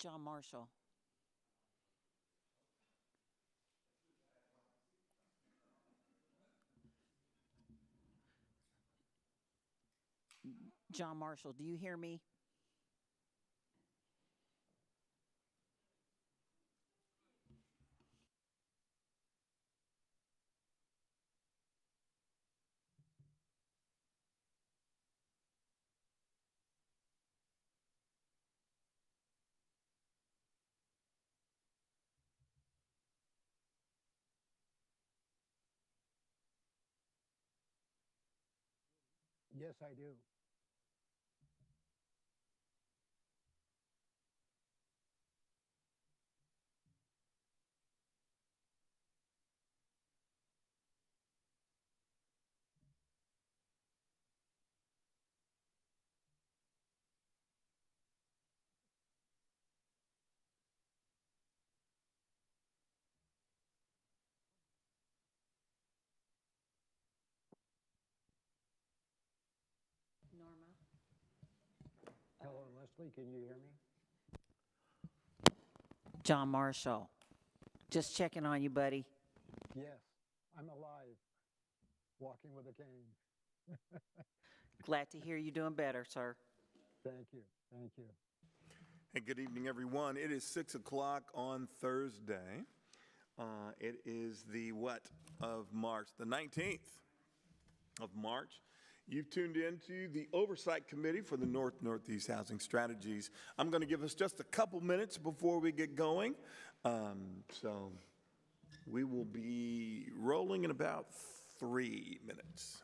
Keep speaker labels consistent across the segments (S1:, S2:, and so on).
S1: John Marshall. John Marshall, do you hear me?
S2: Yes, I do.
S1: Norma.
S2: Hello, Leslie. Can you hear me?
S1: John Marshall. Just checking on you, buddy.
S2: Yes, I'm alive, walking with a cane.
S1: Glad to hear you doing better, sir.
S2: Thank you. Thank you.
S3: Hey, good evening, everyone. It is 6 o'clock on Thursday. It is the what of March? The 19th of March. You've tuned into the Oversight Committee for the Northeast Housing Strategies. I'm going to give us just a couple minutes before we get going. So we will be rolling in about 3 minutes.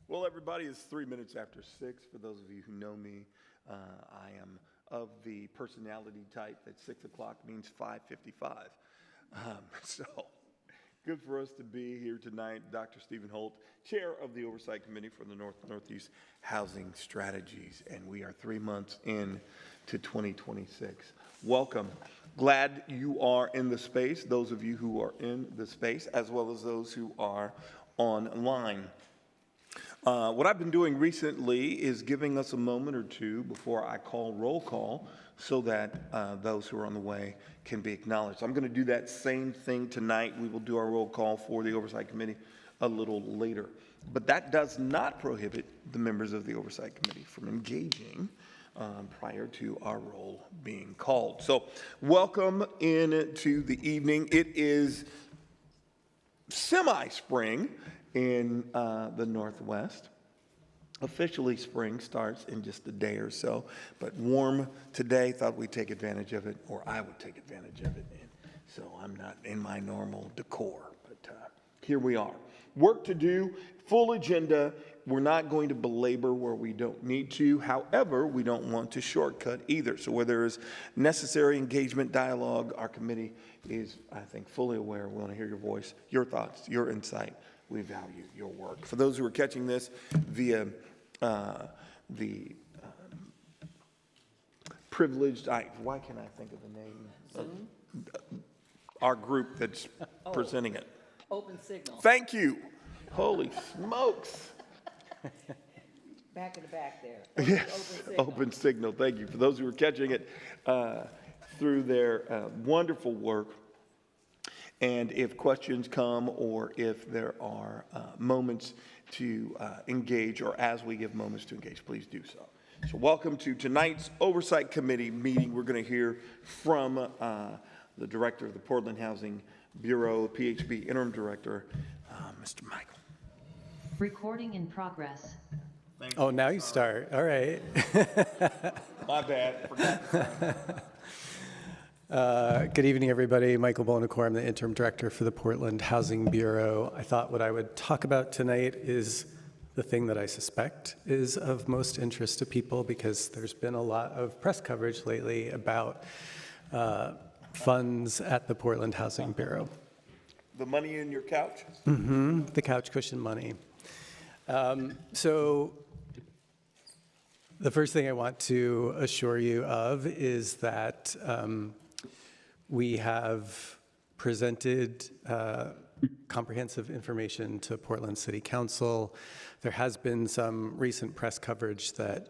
S3: Well, everybody, it's 3 minutes after 6. For those of you who know me, I am of the personality type that 6 o'clock means 5:55. So good for us to be here tonight. Dr. Stephen Holt, Chair of the Oversight Committee for the Northeast Housing Strategies, and we are 3 months in to 2026. Welcome. Glad you are in the space, those of you who are in the space, as well as those who are online. What I've been doing recently is giving us a moment or two before I call roll call so that those who are on the way can be acknowledged. I'm going to do that same thing tonight. We will do our roll call for the Oversight Committee a little later. But that does not prohibit the members of the Oversight Committee from engaging prior to our roll being called. So welcome into the evening. It is semi-spring in the Northwest. Officially, spring starts in just a day or so, but warm today. Thought we'd take advantage of it, or I would take advantage of it. And so I'm not in my normal decor, but here we are. Work to do, full agenda. We're not going to belabor where we don't need to. However, we don't want to shortcut either. So where there is necessary engagement, dialogue, our committee is, I think, fully aware. We want to hear your voice, your thoughts, your insight. We value your work. For those who are catching this via the privileged, why can't I think of the name of our group that's presenting it?
S1: Open Signal.
S3: Thank you. Holy smokes.
S1: Back in the back there.
S3: Yes, Open Signal. Thank you. For those who are catching it through their wonderful work. And if questions come or if there are moments to engage, or as we give moments to engage, please do so. So welcome to tonight's Oversight Committee meeting. We're going to hear from the director of the Portland Housing Bureau, PHB Interim Director, Mr. Michael.
S4: Recording in progress.
S5: Oh, now you start. All right.
S3: My bad. Forgot.
S5: Good evening, everybody. Michael Bonacore. I'm the interim director for the Portland Housing Bureau. I thought what I would talk about tonight is the thing that I suspect is of most interest to people, because there's been a lot of press coverage lately about funds at the Portland Housing Bureau.
S3: The money in your couch?
S5: Mm-hmm. The couch cushion money. So the first thing I want to assure you of is that we have presented comprehensive information to Portland City Council. There has been some recent press coverage that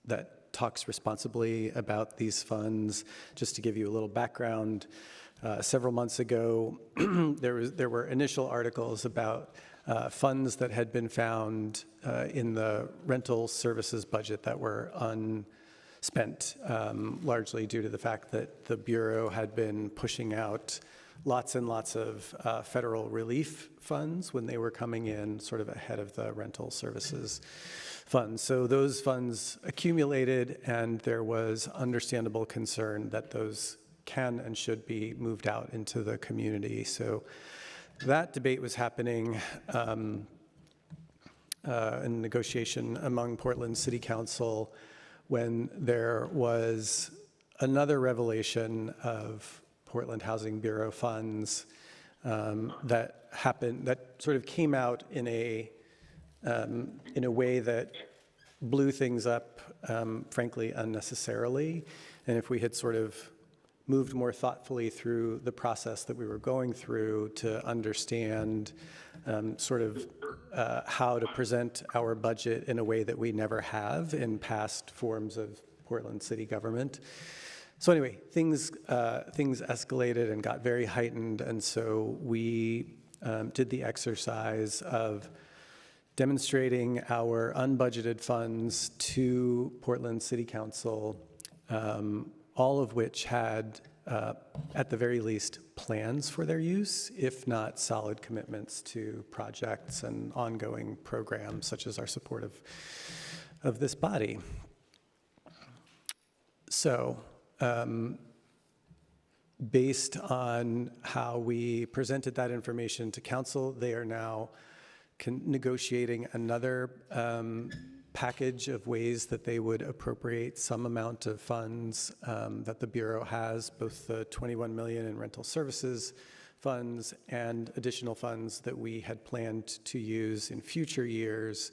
S5: that talks responsibly about these funds. Just to give you a little background, several months ago, there were initial articles about funds that had been found in the rental services budget that were unspent, largely due to the fact that the Bureau had been pushing out lots and lots of federal relief funds when they were coming in sort of ahead of the rental services funds. So those funds accumulated, and there was understandable concern that those can and should be moved out into the community. So that debate was happening in negotiation among Portland City Council when there was another revelation of Portland Housing Bureau funds that happened, that sort of came out in a way that blew things up, frankly, unnecessarily. And if we had sort of moved more thoughtfully through the process that we were going through to understand sort of how to present our budget in a way that we never have in past forms of Portland city government. So anyway, things escalated and got very heightened, and so we did the exercise of demonstrating our unbudgeted funds to Portland City Council, all of which had, at the very least, plans for their use, if not solid commitments to projects and ongoing programs, such as our support of this body. So, based on how we presented that information to council, they are now negotiating another package of ways that they would appropriate some amount of funds that the Bureau has, both the $21 million in rental services funds and additional funds that we had planned to use in future years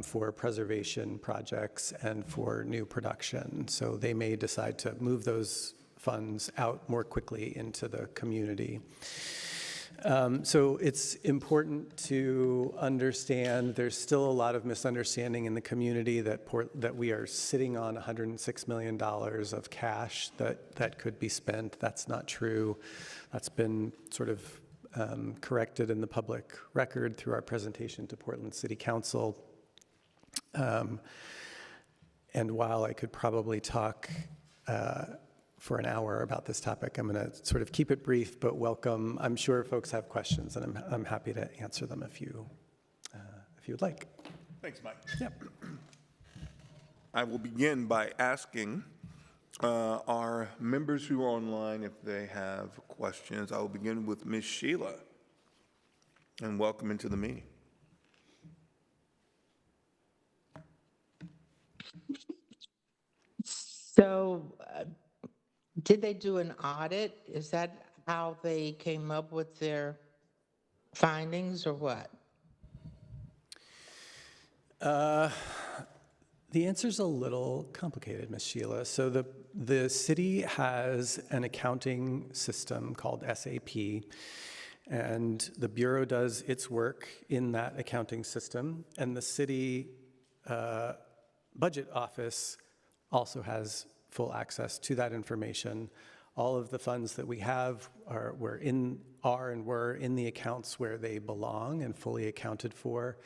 S5: for preservation projects and for new production. So they may decide to move those funds out more quickly into the community. So it's important to understand there's still a lot of misunderstanding in the community that we are sitting on $106 million of cash that could be spent. That's not true. That's been sort of corrected in the public record through our presentation to Portland City Council. And while I could probably talk for an hour about this topic, I'm going to sort of keep it brief, but welcome. I'm sure folks have questions, and I'm happy to answer them if you would like.
S3: Thanks, Mike.
S5: Yep.
S3: I will begin by asking our members who are online if they have questions. I will begin with Ms. Sheila, and welcome into the meeting.
S6: So, did they do an audit? Is that how they came up with their findings, or what?
S5: The answer's a little complicated, Ms. Sheila. So the city has an accounting system called SAP, and the Bureau does its work in that accounting system, and the city budget office also has full access to that information. All of the funds that we have were in the accounts where they belong and fully accounted for.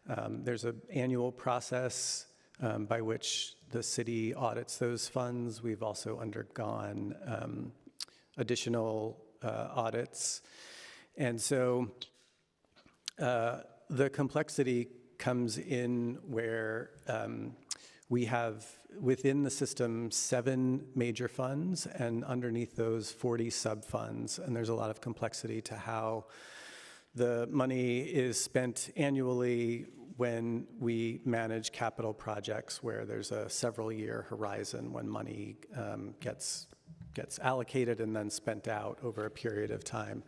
S5: There's an annual process by which the city audits those funds. We've also undergone additional audits. And so the complexity comes in where we have within the system 7 major funds, and underneath those 40 sub-funds. And there's a lot of complexity to how the money is spent annually when we manage capital projects where there's a several-year horizon when money gets allocated and then spent out over a period of time.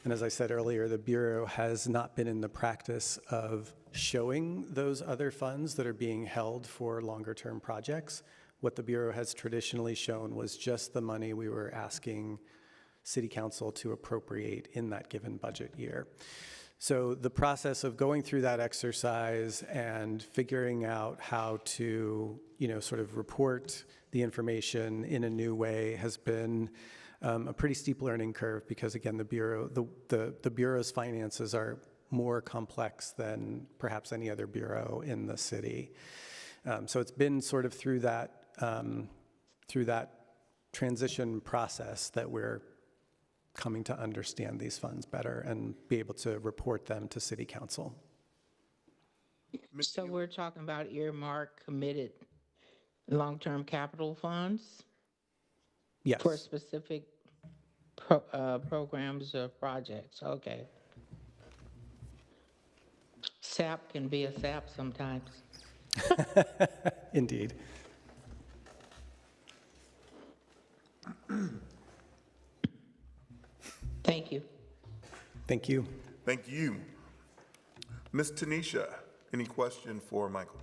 S5: And as I said earlier, the Bureau has not been in the practice of showing those other funds that are being held for longer-term projects. What the Bureau has traditionally shown was just the money we were asking City Council to appropriate in that given budget year. So the process of going through that exercise and figuring out how to, sort of report the information in a new way has been a pretty steep learning curve because, again, the Bureau's finances are more complex than perhaps any other bureau in the city. So it's been sort of through that transition process that we're coming to understand these funds better and be able to report them to City Council.
S6: So we're talking about earmark committed long-term capital funds?
S5: Yes.
S6: For specific programs or projects, okay. SAP can be a SAP sometimes.
S5: Indeed.
S6: Thank you.
S5: Thank you.
S3: Thank you. Ms. Tanisha, any question for Michael?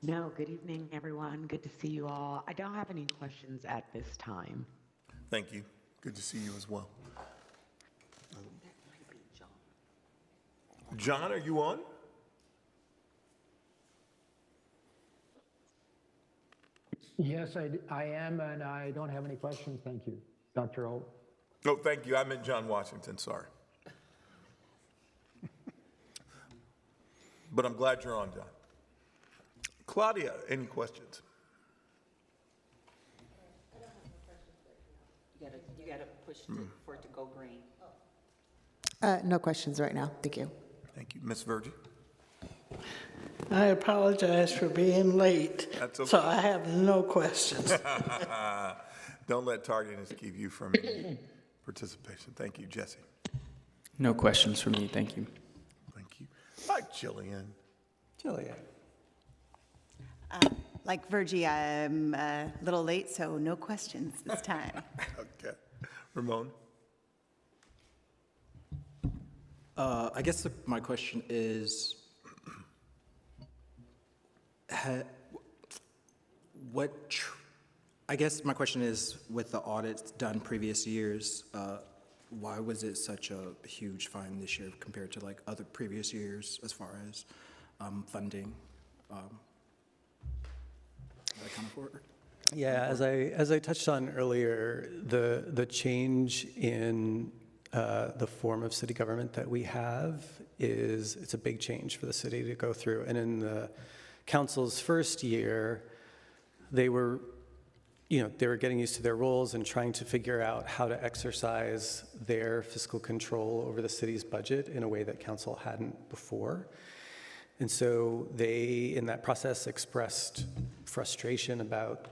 S7: No, good evening, everyone. Good to see you all. I don't have any questions at this time.
S3: Thank you. Good to see you as well. John, are you on?
S2: Yes, I am, and I don't have any questions. Thank you. Dr. O.
S3: No, thank you. I meant John Washington. Sorry. But I'm glad you're on, John. Claudia, any questions?
S1: You gotta push for it to go green.
S8: No questions right now. Thank you.
S3: Thank you. Ms. Virgie?
S9: I apologize for being late.
S3: That's okay.
S9: So I have no questions.
S3: Don't let tardiness keep you from participation. Thank you. Jesse?
S10: No questions for me, thank you.
S3: Thank you. Hi, Jillian.
S5: Jillian.
S11: Like Virgie, I'm a little late, so no questions this time.
S3: Okay. Ramon?
S10: I guess my question is, I guess my question is, with the audits done previous years, why was it such a huge fine this year compared to like other previous years as far as funding? That account for it?
S5: Yeah, as I touched on earlier, the change in the form of city government that we have it's a big change for the city to go through. And in the council's first year, they were getting used to their roles and trying to figure out how to exercise their fiscal control over the city's budget in a way that council hadn't before. And so they, in that process, expressed frustration about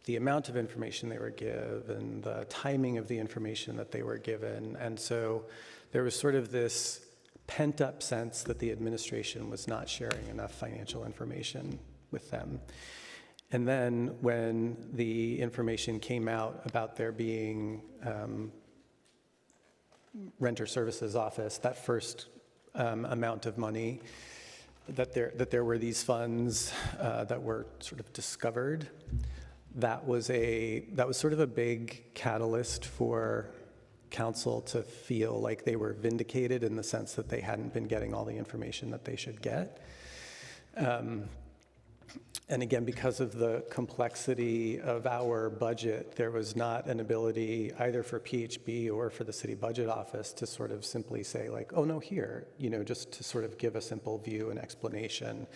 S5: the amount of information they were given and the timing of the information that they were given. And so there was sort of this pent-up sense that the administration was not sharing enough financial information with them. And then when the information came out about there being renter services office, that first amount of money, that there were these funds that were sort of discovered, that was sort of a big catalyst for council to feel like they were vindicated in the sense that they hadn't been getting all the information that they should get. And again, because of the complexity of our budget, there was not an ability either for PHB or for the city budget office to sort of simply say like, oh no, here, just to sort of give a simple view and explanation.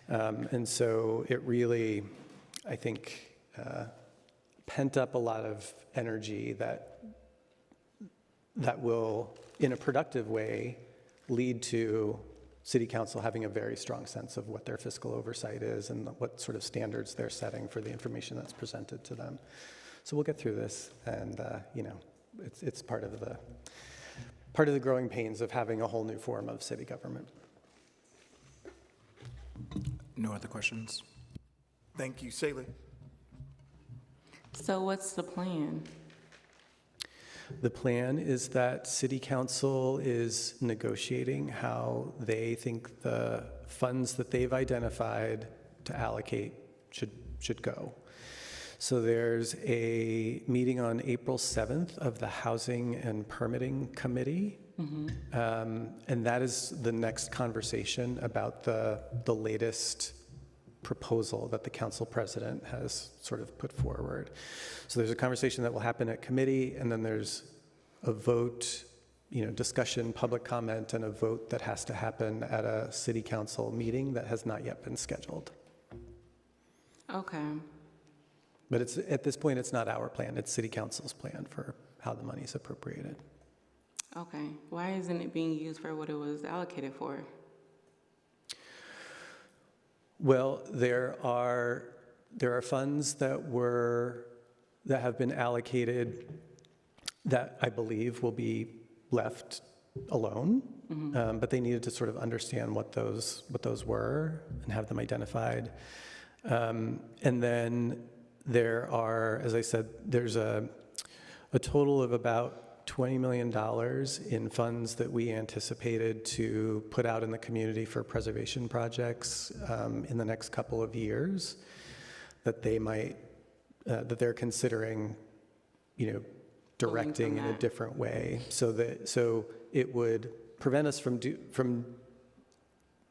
S5: And so it really, I think, pent up a lot of energy that will, in a productive way, lead to City Council having a very strong sense of what their fiscal oversight is and what sort of standards they're setting for the information that's presented to them. So we'll get through this, and it's part of the growing pains of having a whole new form of city government.
S10: No other questions?
S3: Thank you. Saley.
S12: So what's the plan?
S5: The plan is that City Council is negotiating how they think the funds that they've identified to allocate should go. So there's a meeting on April 7th of the Housing and Permitting Committee. And that is the next conversation about the latest proposal that the council president has sort of put forward. So there's a conversation that will happen at committee, and then there's a vote, discussion, public comment, and a vote that has to happen at a city council meeting that has not yet been scheduled.
S12: Okay.
S5: But at this point, it's not our plan, it's city council's plan for how the money is appropriated.
S12: Okay. Why isn't it being used for what it was allocated for?
S5: Well, there are funds that have been allocated that I believe will be left alone, but they needed to sort of understand what those were and have them identified. And then there are, as I said, there's a total of about $20 million in funds that we anticipated to put out in the community for preservation projects in the next couple of years that they're considering, directing in a different way, so it would prevent us from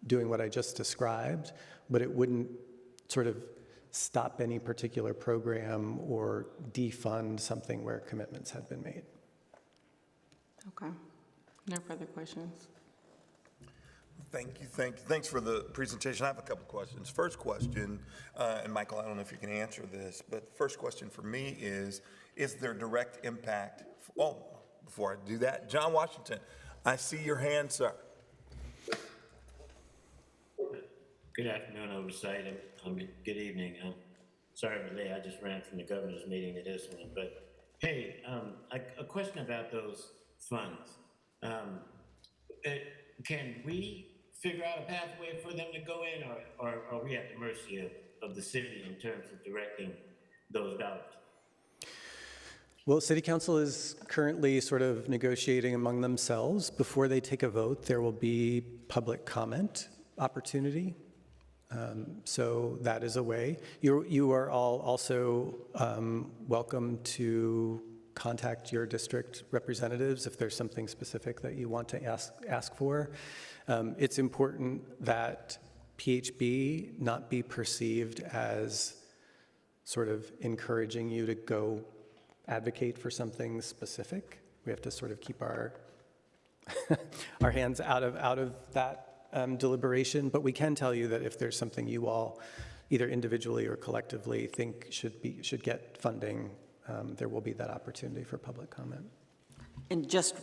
S5: doing what I just described, but it wouldn't sort of stop any particular program or defund something where commitments had been made.
S12: Okay. No further questions.
S3: Thank you. Thanks for the presentation. I have a couple of questions. First question, and Michael, I don't know if you can answer this, but first question for me is there direct impact? Oh, before I do that, John Washington, I see your hand, sir.
S13: Good afternoon, Oversight. Good evening. Sorry I'm late. I just ran from the governor's meeting to this one. But hey, a question about those funds. Can we figure out a pathway for them to go in, or are we at the mercy of the city in terms of directing those dollars?
S5: Well, City Council is currently sort of negotiating among themselves. Before they take a vote, there will be public comment opportunity. So that is a way. You are all also welcome to contact your district representatives if there's something specific that you want to ask for. It's important that PHB not be perceived as sort of encouraging you to go advocate for something specific. We have to sort of keep our our hands out of that deliberation, but we can tell you that if there's something you all, either individually or collectively, think should get funding, there will be that opportunity for public comment.
S1: And just,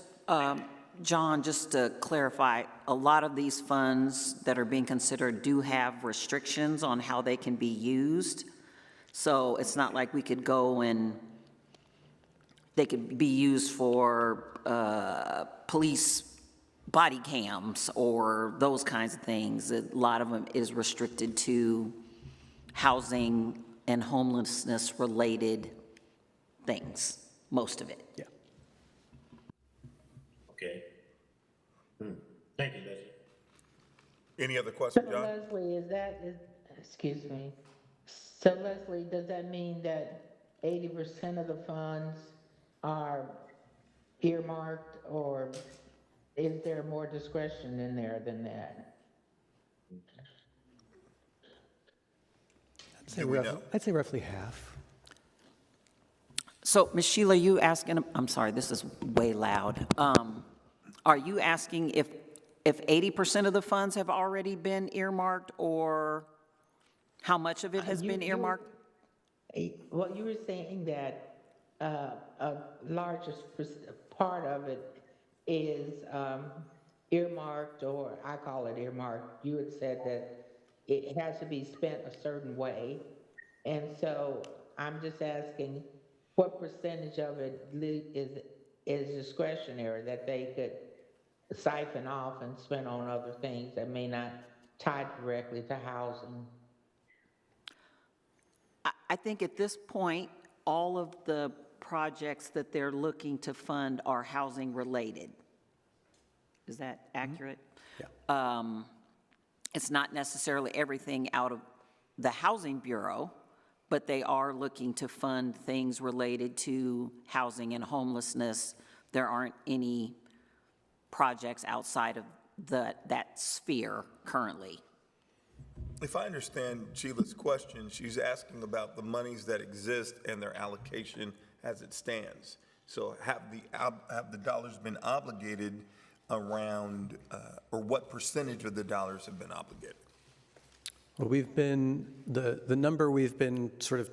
S1: John, just to clarify, a lot of these funds that are being considered do have restrictions on how they can be used. So it's not like we could go and they could be used for police body cams or those kinds of things. A lot of them is restricted to housing and homelessness related things, most of it.
S5: Yeah.
S13: Okay. Thank you, Leslie.
S3: Any other questions,
S6: So
S3: John?
S6: Leslie, excuse me. So Leslie, does that mean that 80% of the funds are earmarked, or is there more discretion in there than that?
S5: I'd say roughly half.
S1: So, Ms. Sheila, you asking, I'm sorry, this is way loud. Are you asking if 80% of the funds have already been earmarked, or how much of it has been earmarked?
S6: Well, you were saying that a largest part of it is earmarked, or I call it earmarked. You had said that it has to be spent a certain way. And so I'm just asking, what percentage of it is discretionary that they could siphon off and spend on other things that may not tie directly to housing?
S1: I think at this point, all of the projects that they're looking to fund are housing related. Is that accurate?
S5: Yeah.
S1: It's not necessarily everything out of the Housing Bureau, but they are looking to fund things related to housing and homelessness. There aren't any projects outside of that sphere currently.
S3: If I understand Sheila's question, she's asking about the monies that exist and their allocation as it stands. So have the dollars been obligated around, or what percentage of the dollars have been obligated?
S5: Well, the number we've been sort of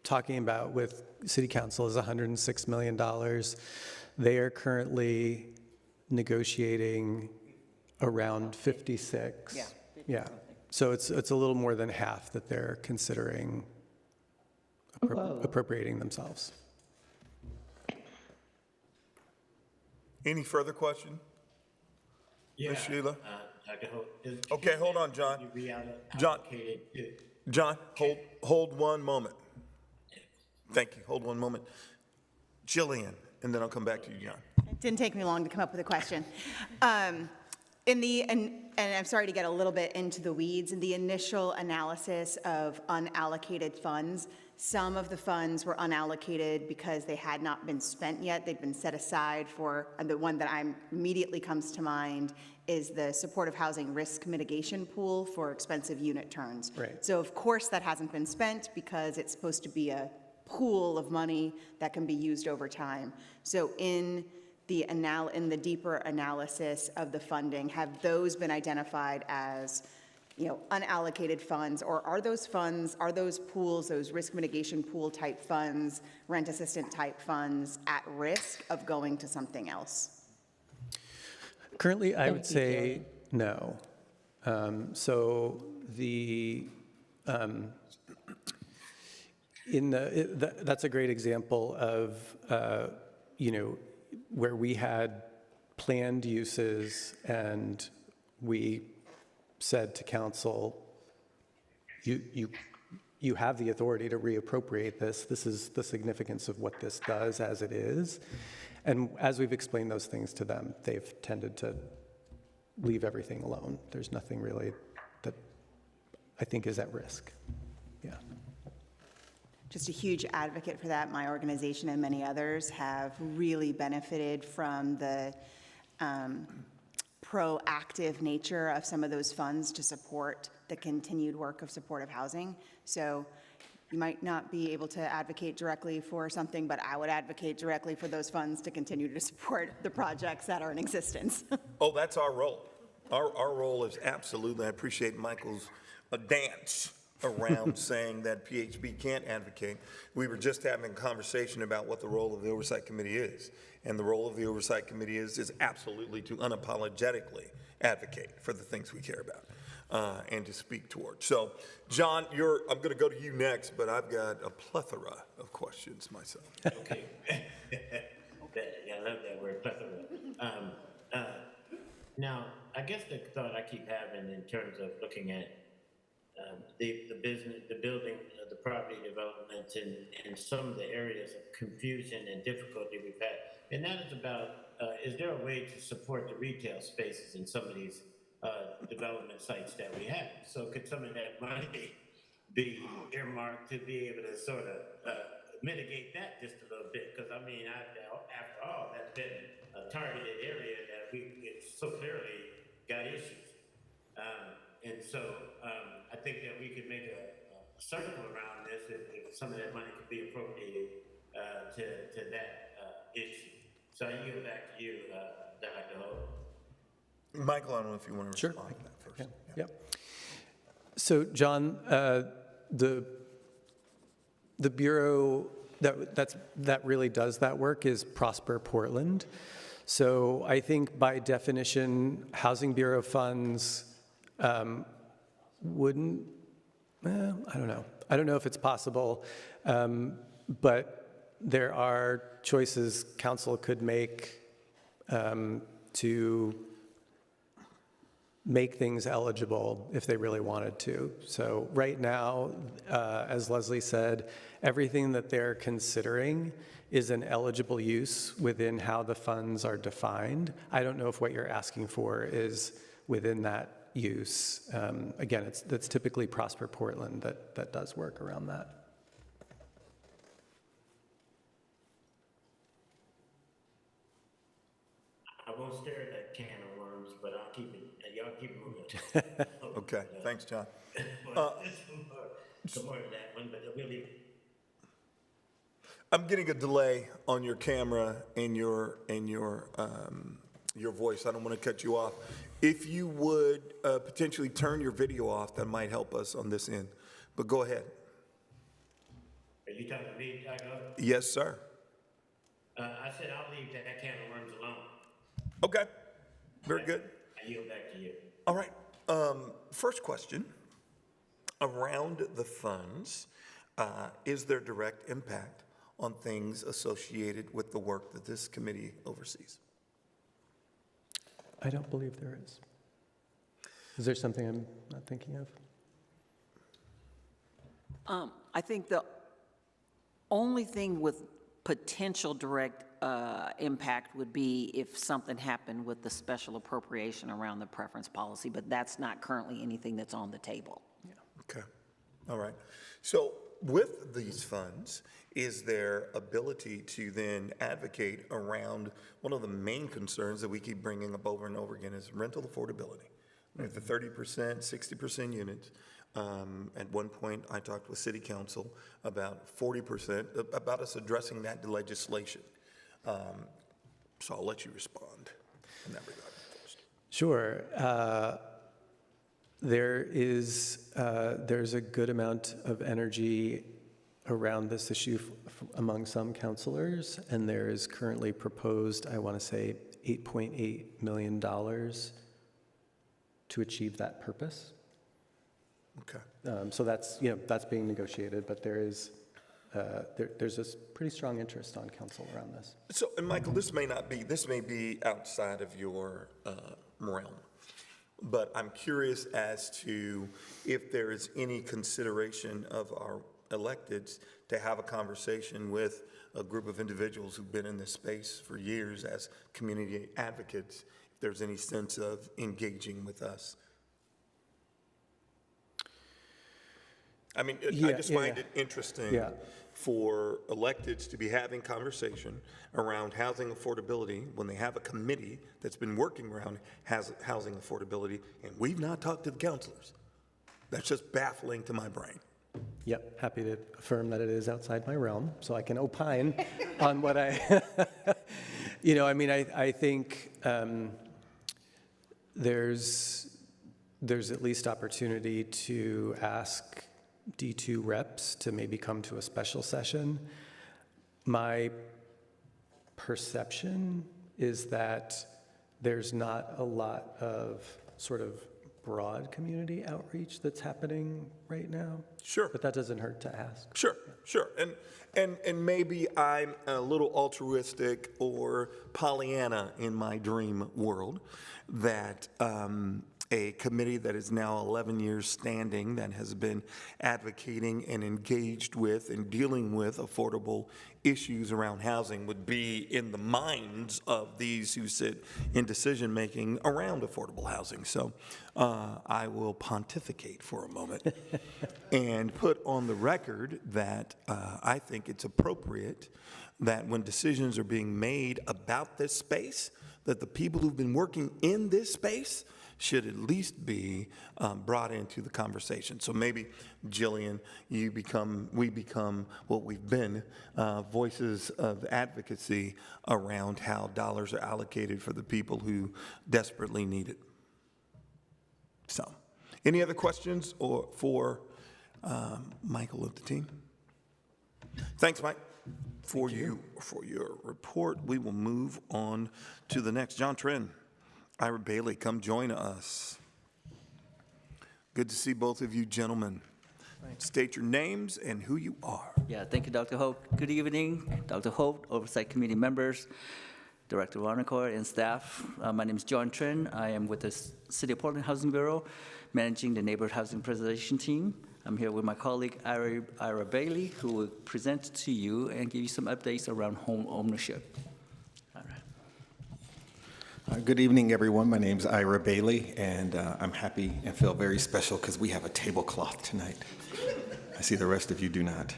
S5: talking about with City Council is $106 million. They are currently negotiating around 56.
S1: Yeah.
S5: Yeah. So it's a little more than half that they're considering appropriating themselves.
S3: Any further question?
S13: Yeah.
S3: Ms. Sheila?
S13: Okay,
S3: hold on, John.
S13: John.
S3: John, hold one moment. Thank you. Hold one moment. Jillian, and then I'll come back to you, John.
S11: It didn't take me long to come up with a question. And I'm sorry to get a little bit into the weeds. In the initial analysis of unallocated funds, some of the funds were unallocated because they had not been spent yet. They'd been set aside for, and the one that immediately comes to mind is the supportive housing risk mitigation pool for expensive unit turns.
S5: Right.
S11: So of course that hasn't been spent because it's supposed to be a pool of money that can be used over time. So in the deeper analysis of the funding, have those been identified as, unallocated funds, or are those pools, those risk mitigation pool type funds, rent assistant type funds at risk of going to something else?
S5: Currently, I would say no. So that's a great example of, where we had planned uses and we said to council, you have the authority to reappropriate this. This is the significance of what this does as it is. And as we've explained those things to them, they've tended to leave everything alone. There's nothing really that I think is at risk. Yeah.
S11: just a huge advocate for that. My organization and many others have really benefited from the proactive nature of some of those funds to support the continued work of supportive housing. So you might not be able to advocate directly for something, but I would advocate directly for those funds to continue to support the projects that are in existence.
S3: Oh, that's our role. Our role is absolutely, I appreciate Michael's dance around saying that PHB can't advocate. We were just having a conversation about what the role of the Oversight Committee is. And the role of the Oversight Committee is absolutely to unapologetically advocate for the things we care about and to speak toward. So, John, I'm going to go to you next, but I've got a plethora of questions myself.
S13: Okay. Yeah, I love that word, plethora. Now, I guess the thought I keep having in terms of looking at the business, the building, the property development, and some of the areas of confusion and difficulty we've had. And that is about, is there a way to support the retail spaces in some of these development sites that we have? So could some of that money be earmarked to be able to sort of mitigate that just a little bit? Because I mean, after all, that's been a targeted area that it's so clearly got issues. And so I think that we could make a circle around this if some of that money could be appropriated to that issue. So I yield back to you, Dr. Hope.
S3: Michael, I don't know if you want to respond to that first.
S5: Yeah. So, John, the bureau that really does that work is Prosper Portland. So I think by definition, Housing Bureau funds wouldn't, I don't know. I don't know if it's possible, but there are choices council could make to make things eligible if they really wanted to. So right now, as Leslie said, everything that they're considering is an eligible use within how the funds are defined. I don't know if what you're asking for is within that use. Again, that's typically Prosper Portland that does work around that.
S13: I won't stare at that can of worms, but I'll keep it. Y'all keep moving.
S3: Okay, thanks, John.
S13: Some more of that one, but we'll leave it.
S3: I'm getting a delay on your camera and your voice. I don't want to cut you off. If you would potentially turn your video off, that might help us on this end. But go ahead.
S13: Are you talking to me, Dr. Hope?
S3: Yes, sir.
S13: I said I'll leave that can of worms alone.
S3: Okay, very good.
S13: I yield back to you.
S3: All right. First question, around the funds, is there direct impact on things associated with the work that this committee oversees?
S5: I don't believe there is. Is there something I'm not thinking of?
S1: I think the only thing with potential direct impact would be if something happened with the special appropriation around the preference policy, but that's not currently anything that's on the table.
S3: Okay, all right. So with these funds, is there ability to then advocate around one of the main concerns that we keep bringing up over and over again is rental affordability? With the 30%, 60% units, at one point I talked with City Council about 40%, about us addressing that in legislation. So I'll let you respond in that regard first.
S5: Sure. There's a good amount of energy around this issue among some councilors, and there is currently proposed, I want to say, $8.8 million to achieve that purpose.
S3: Okay.
S5: So that's being negotiated, but there's a pretty strong interest on council around this.
S3: So, and Michael, this may be outside of your realm, but I'm curious as to if there is any consideration of our electeds to have a conversation with a group of individuals who've been in this space for years as community advocates, if there's any sense of engaging with us. I mean, I
S5: Yeah,
S3: just find
S5: yeah.
S3: it interesting
S5: Yeah.
S3: for electeds to be having conversation around housing affordability when they have a committee that's been working around housing affordability, and we've not talked to the counselors. That's just baffling to my brain.
S5: Yep, happy to affirm that it is outside my realm, so I can opine on what I, I think there's at least opportunity to ask D2 reps to maybe come to a special session. My perception is that there's not a lot of sort of broad community outreach that's happening right now.
S3: Sure.
S5: But that doesn't hurt to ask.
S3: Sure. And maybe I'm a little altruistic or Pollyanna in my dream world that a committee that is now 11 years standing that has been advocating and engaged with and dealing with affordable issues around housing would be in the minds of these who sit in decision-making around affordable housing. So I will pontificate for a moment and put on the record that I think it's appropriate that when decisions are being made about this space, that the people who've been working in this space should at least be brought into the conversation. So maybe, Jillian, we become what we've been, voices of advocacy around how dollars are allocated for the people who desperately need it. So, any other questions for Michael of the team? Thanks, Mike, for your report. We will move on to the next. John Trin. Ira Bailey, come join us. Good to see both of you gentlemen. State your names and who you are.
S14: Yeah, thank you, Dr. Hope. Good evening, Dr. Hope, Oversight Committee members, Director Warnicor, and staff. My name is John Trin. I am with the City of Portland Housing Bureau, managing the Neighborhood Housing Preservation Team. I'm here with my colleague, Ira Bailey, who will present to you and give you some updates around home ownership.
S10: Good evening, everyone. My name's Ira Bailey, and I'm happy and feel very special because we have a tablecloth tonight. I see the rest of you do not.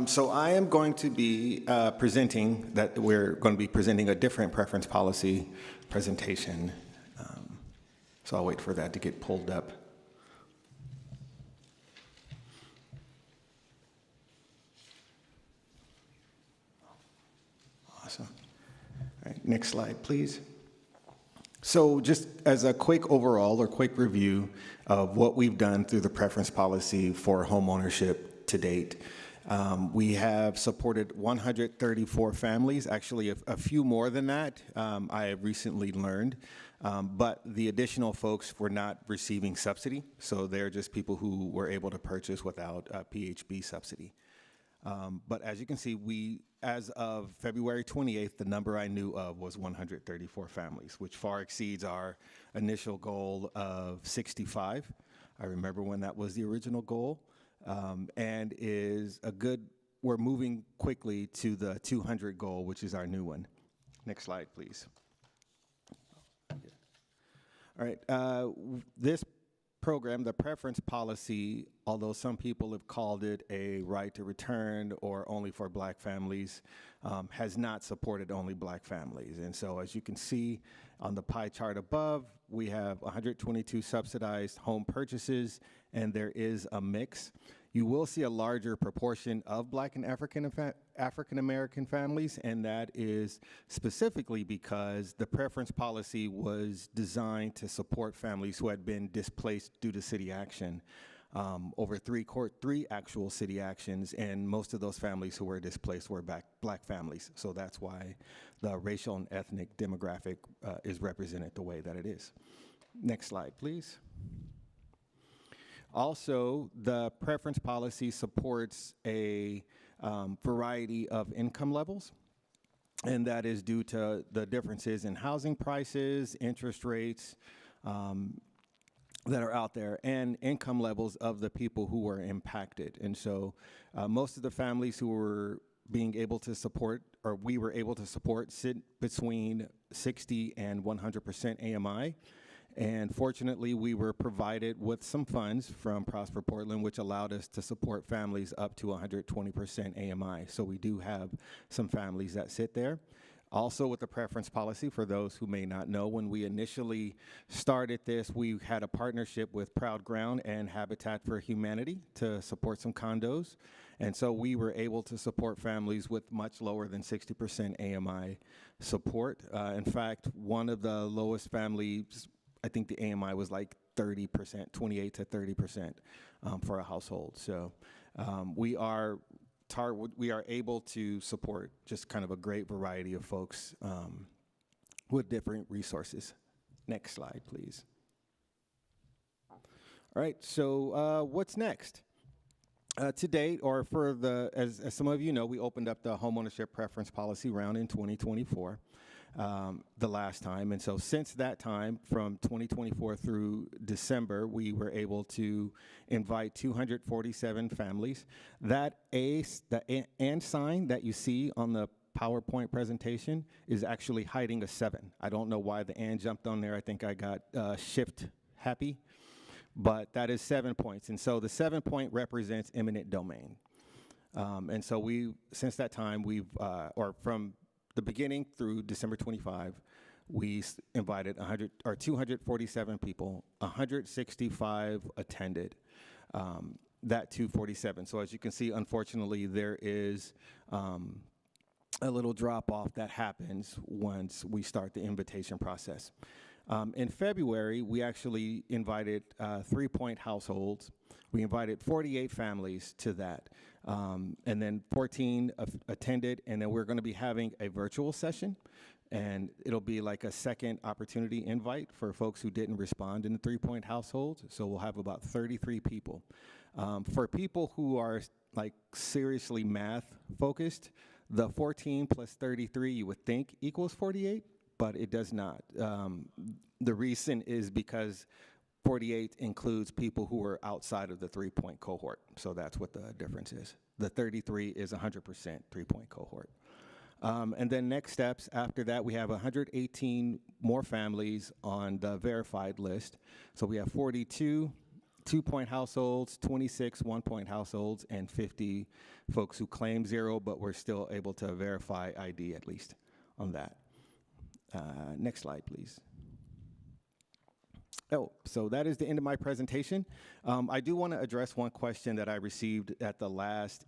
S10: So I am going to be we're going to be presenting a different preference policy presentation. So I'll wait for that to get pulled up. Awesome. All right, next slide, please. So just as a quick overall or quick review of what we've done through the preference policy for homeownership to date, we have supported 134 families, actually a few more than that, I have recently learned, but the additional folks were not receiving subsidy, so they're just people who were able to purchase without a PHB subsidy. But as you can see, as of February 28th, the number I knew of was 134 families, which far exceeds our initial goal of 65. I remember when that was the original goal, and we're moving quickly to the 200 goal, which is our new one. Next slide, please. All right, this program, the preference policy, although some people have called it a right to return or only for Black families, has not supported only Black families. And so as you can see on the pie chart above, we have 122 subsidized home purchases, and there is a mix. You will see a larger proportion of Black and African-American families, and that is specifically because the preference policy was designed to support families who had been displaced due to city action. Over three actual city actions, and most of those families who were displaced were Black families. So that's why the racial and ethnic demographic is represented the way that it is. Next slide, please. Also, the preference policy supports a variety of income levels, and that is due to the differences in housing prices, interest rates that are out there, and income levels of the people who were impacted. And so most of the families who were being able to support, or we were able to support, sit between 60 and 100% AMI. And fortunately, we were provided with some funds from Prosper Portland, which allowed us to support families up to 120% AMI. So we do have some families that sit there. Also with the preference policy, for those who may not know, when we initially started this, we had a partnership with Proud Ground and Habitat for Humanity to support some condos. And so we were able to support families with much lower than 60% AMI support. In fact, one of the lowest families, I think the AMI was like 30%, 28 to 30% for a household. So we are able to support just kind of a great variety of folks with different resources. Next slide, please. All right, so what's next? To date, or for as some of you know, we opened up the homeownership preference policy round in 2024, the last time. And so since that time, from 2024 through December, we were able to invite 247 families. That the and sign that you see on the PowerPoint presentation is actually hiding a 7. I don't know why the and jumped on there. I think I got shift happy. But that is 7 points. And so the 7 point represents eminent domain. And so since that time, or from the beginning through December 25, we invited 247 people, 165 attended that 247. So as you can see, unfortunately, there is a little drop off that happens once we start the invitation process. In February, we actually invited 3-point households. We invited 48 families to that. And then 14 attended, and then we're going to be having a virtual session. And it'll be like a second opportunity invite for folks who didn't respond in the 3-point households. So we'll have about 33 people. For people who are like seriously math focused, the 14 plus 33 you would think equals 48. But it does not. The reason is because 48 includes people who are outside of the 3-point cohort. So that's what the difference is. The 33 is 100% 3-point cohort. And then next steps after that, we have 118 more families on the verified list. So we have 42 2-point households, 26 1-point households, and 50 folks who claim 0, but we're still able to verify ID at least on that. Next slide, please. Oh, so that is the end of my presentation. I do want to address one question that I received at the last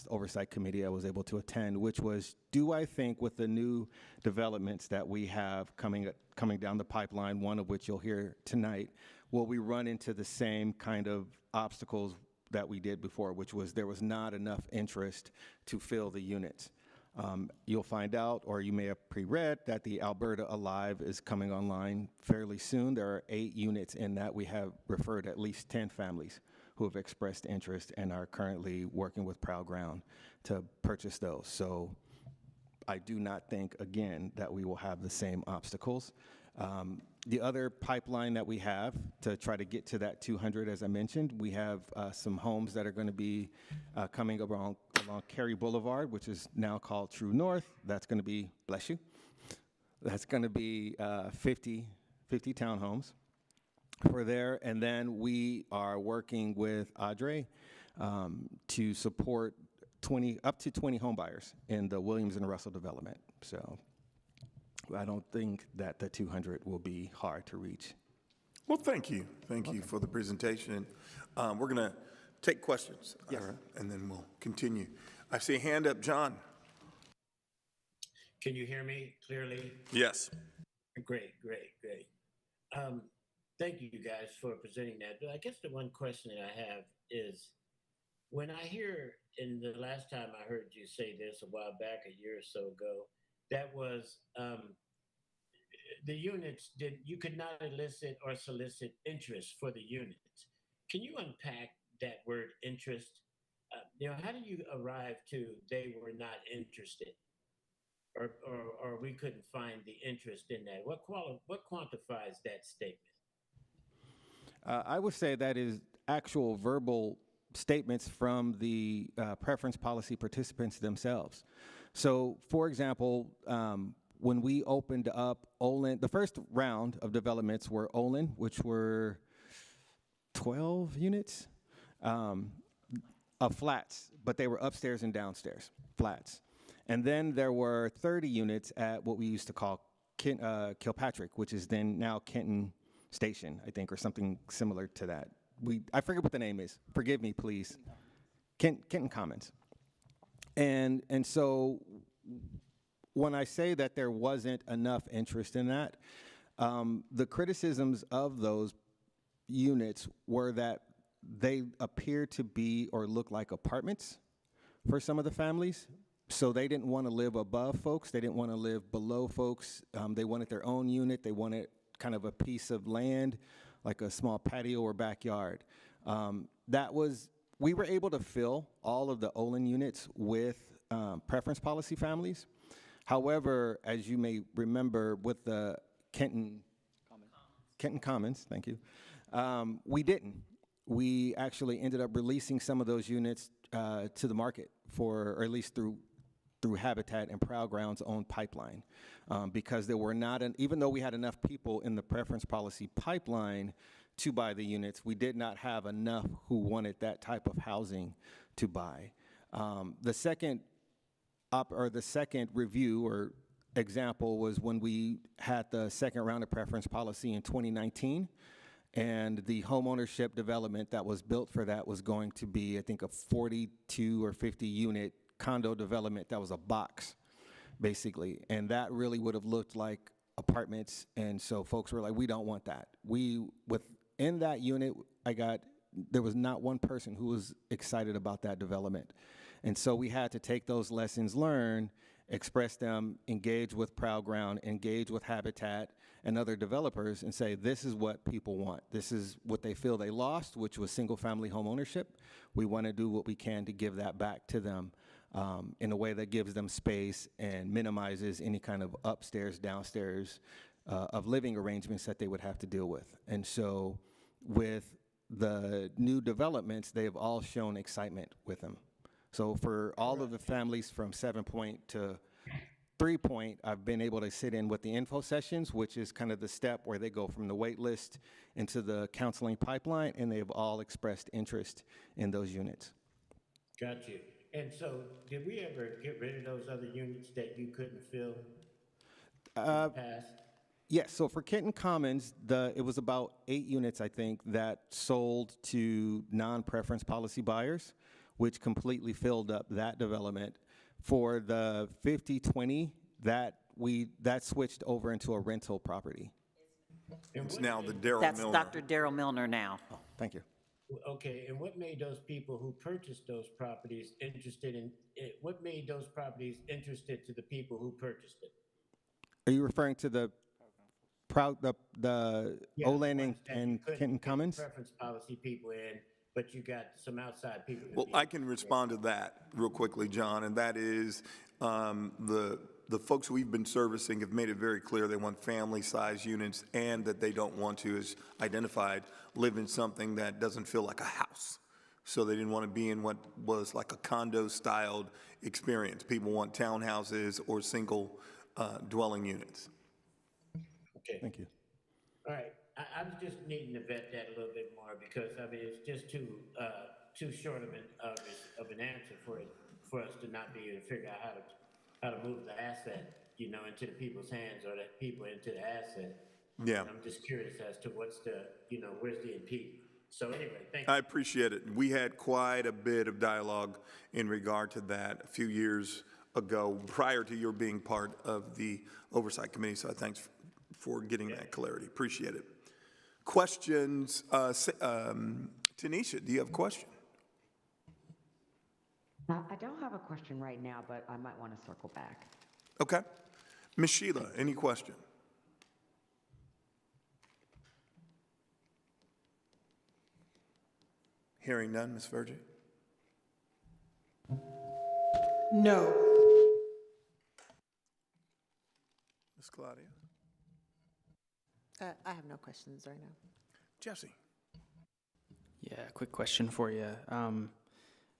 S10: Oversight Committee I was able to attend, which was, do I think with the new developments that we have coming down the pipeline, one of which you'll hear tonight, will we run into the same kind of obstacles that we did before, which was there was not enough interest to fill the units? You'll find out, or you may have pre-read, that the Alberta Alive is coming online fairly soon. There are 8 units in that. We have referred at least 10 families who have expressed interest and are currently working with Proud Ground to purchase those. So I do not think, again, that we will have the same obstacles. The other pipeline that we have to try to get to that 200, as I mentioned, we have some homes that are going to be coming along Cary Boulevard, which is now called True North. That's going to be, bless you, that's going to be 50 townhomes for there. And then we are working with Audrey to support up to 20 home buyers in the Williams and Russell development. So I don't think that the 200 will be hard to reach.
S3: Well, thank you. Thank you for the presentation. We're going to take questions.
S10: Yes.
S3: And then we'll continue. I see a hand up, John.
S13: Can you hear me clearly?
S3: Yes.
S13: Great. Thank you guys for presenting that. But I guess the one question that I have is, when I hear, and the last time I heard you say this a while back, a year or so ago, that was the units, you could not elicit or solicit interest for the units. Can you unpack that word interest? How do you arrive to they were not interested, or we couldn't find the interest in that? What quantifies that statement?
S10: I would say that is actual verbal statements from the preference policy participants themselves. So, for example, When we opened up Olin, the first round of developments were Olin, which were 12 units of flats, but they were upstairs and downstairs flats. And then there were 30 units at what we used to call Kilpatrick, which is then now Kenton Station, I think, or something similar to that. I forget what the name is. Forgive me, please. Kenton Commons. And so when I say that there wasn't enough interest in that, the criticisms of those units were that they appear to be or look like apartments for some of the families. So they didn't want to live above folks. They didn't want to live below folks. They wanted their own unit. They wanted kind of a piece of land, like a small patio or backyard. We were able to fill all of the Olin units with preference policy families. However, as you may remember, with the Kenton Commons, thank you, we didn't. We actually ended up releasing some of those units to the market or at least through Habitat and Proud Ground's own pipeline, because there were not, even though we had enough people in the preference policy pipeline to buy the units, we did not have enough who wanted that type of housing to buy. The second review or example was when we had the second round of preference policy in 2019. And the homeownership development that was built for that was going to be, I think, a 42 or 50 unit condo development that was a box, basically. And that really would have looked like apartments. And so folks were like, we don't want that. Within that unit, there was not one person who was excited about that development. And so we had to take those lessons learned, express them, engage with Proud Ground, engage with Habitat and other developers and say, this is what people want. This is what they feel they lost, which was single-family home ownership. We want to do what we can to give that back to them in a way that gives them space and minimizes any kind of upstairs, downstairs of living arrangements that they would have to deal with. And so with the new developments, they have all shown excitement with them. So for all of the families from 7 Point to 3 Point, I've been able to sit in with the info sessions, which is kind of the step where they go from the wait list into the counseling pipeline, and they've all expressed interest in those units.
S13: Got you. And so did we ever get rid of those other units that you couldn't fill in the past?
S10: Yes, so for Kenton Commons, it was about 8 units, I think, that sold to non-preference policy buyers, which completely filled up that development. For the 50-20, that switched over into a rental property.
S3: It's now the Daryl
S1: That's
S3: Milner.
S1: Dr. Daryl Milner now.
S10: Oh, thank you.
S13: Okay, and what made those people who purchased those properties interested to the people who purchased it?
S10: Are you referring to the Olin and Kenton Commons?
S13: Preference policy people in, but you got some outside people.
S3: Well, I can respond to that real quickly, John, and that is the folks we've been servicing have made it very clear they want family-size units and that they don't want to, as identified, live in something that doesn't feel like a house. So they didn't want to be in what was like a condo-styled experience. People want townhouses or single dwelling units.
S13: Okay.
S10: Thank you.
S13: All right. I'm just needing to vet that a little bit more because I mean it's just too short of an answer for us to not be able to figure out how to move the asset, into the people's hands or the people into the asset.
S3: Yeah.
S13: And I'm just curious as to where's the impediment. So anyway, thank you.
S3: I appreciate it. We had quite a bit of dialogue in regard to that a few years ago, prior to your being part of the Oversight Committee. So thanks for getting that clarity. Appreciate it. Questions? Tanisha, do you have a question?
S7: I don't have a question right now, but I might want to circle back.
S3: Okay. Ms. Sheila, any question? Hearing none, Ms. Virgie?
S9: No.
S3: Ms. Claudia?
S8: I have no questions right now.
S3: Jesse?
S15: Yeah, quick question for you.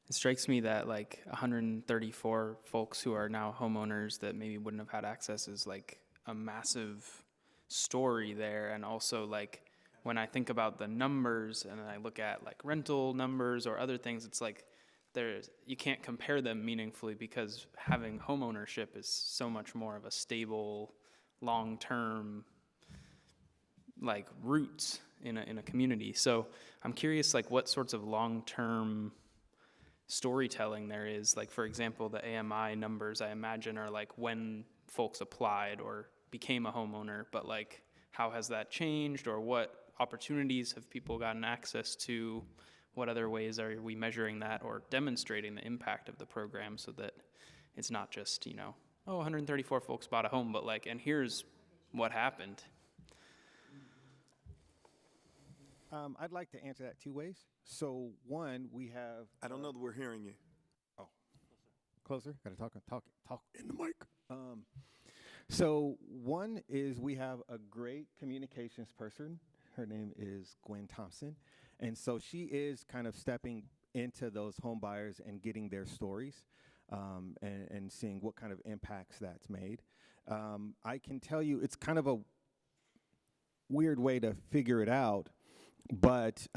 S15: It strikes me that like 134 folks who are now homeowners that maybe wouldn't have had access is like a massive story there. And also like when I think about the numbers and I look at like rental numbers or other things, it's like you can't compare them meaningfully because having home ownership is so much more of a stable, long-term like roots in a community. So I'm curious like what sorts of long-term storytelling there is. Like, for example, the AMI numbers I imagine are like when folks applied or became a homeowner, but like how has that changed, or what opportunities have people gotten access to? What other ways are we measuring that or demonstrating the impact of the program so that it's not just, 134 folks bought a home, but like, and here's what happened.
S10: I'd like to answer that two ways. So one, we have.
S3: I don't know that we're hearing you.
S10: Oh, closer. Got to talk in the mic. So one is we have a great communications person. Her name is Gwen Thompson, and so she is kind of stepping into those home buyers and getting their stories, and seeing what kind of impacts that's made. I can tell you, it's kind of a weird way to figure it out. But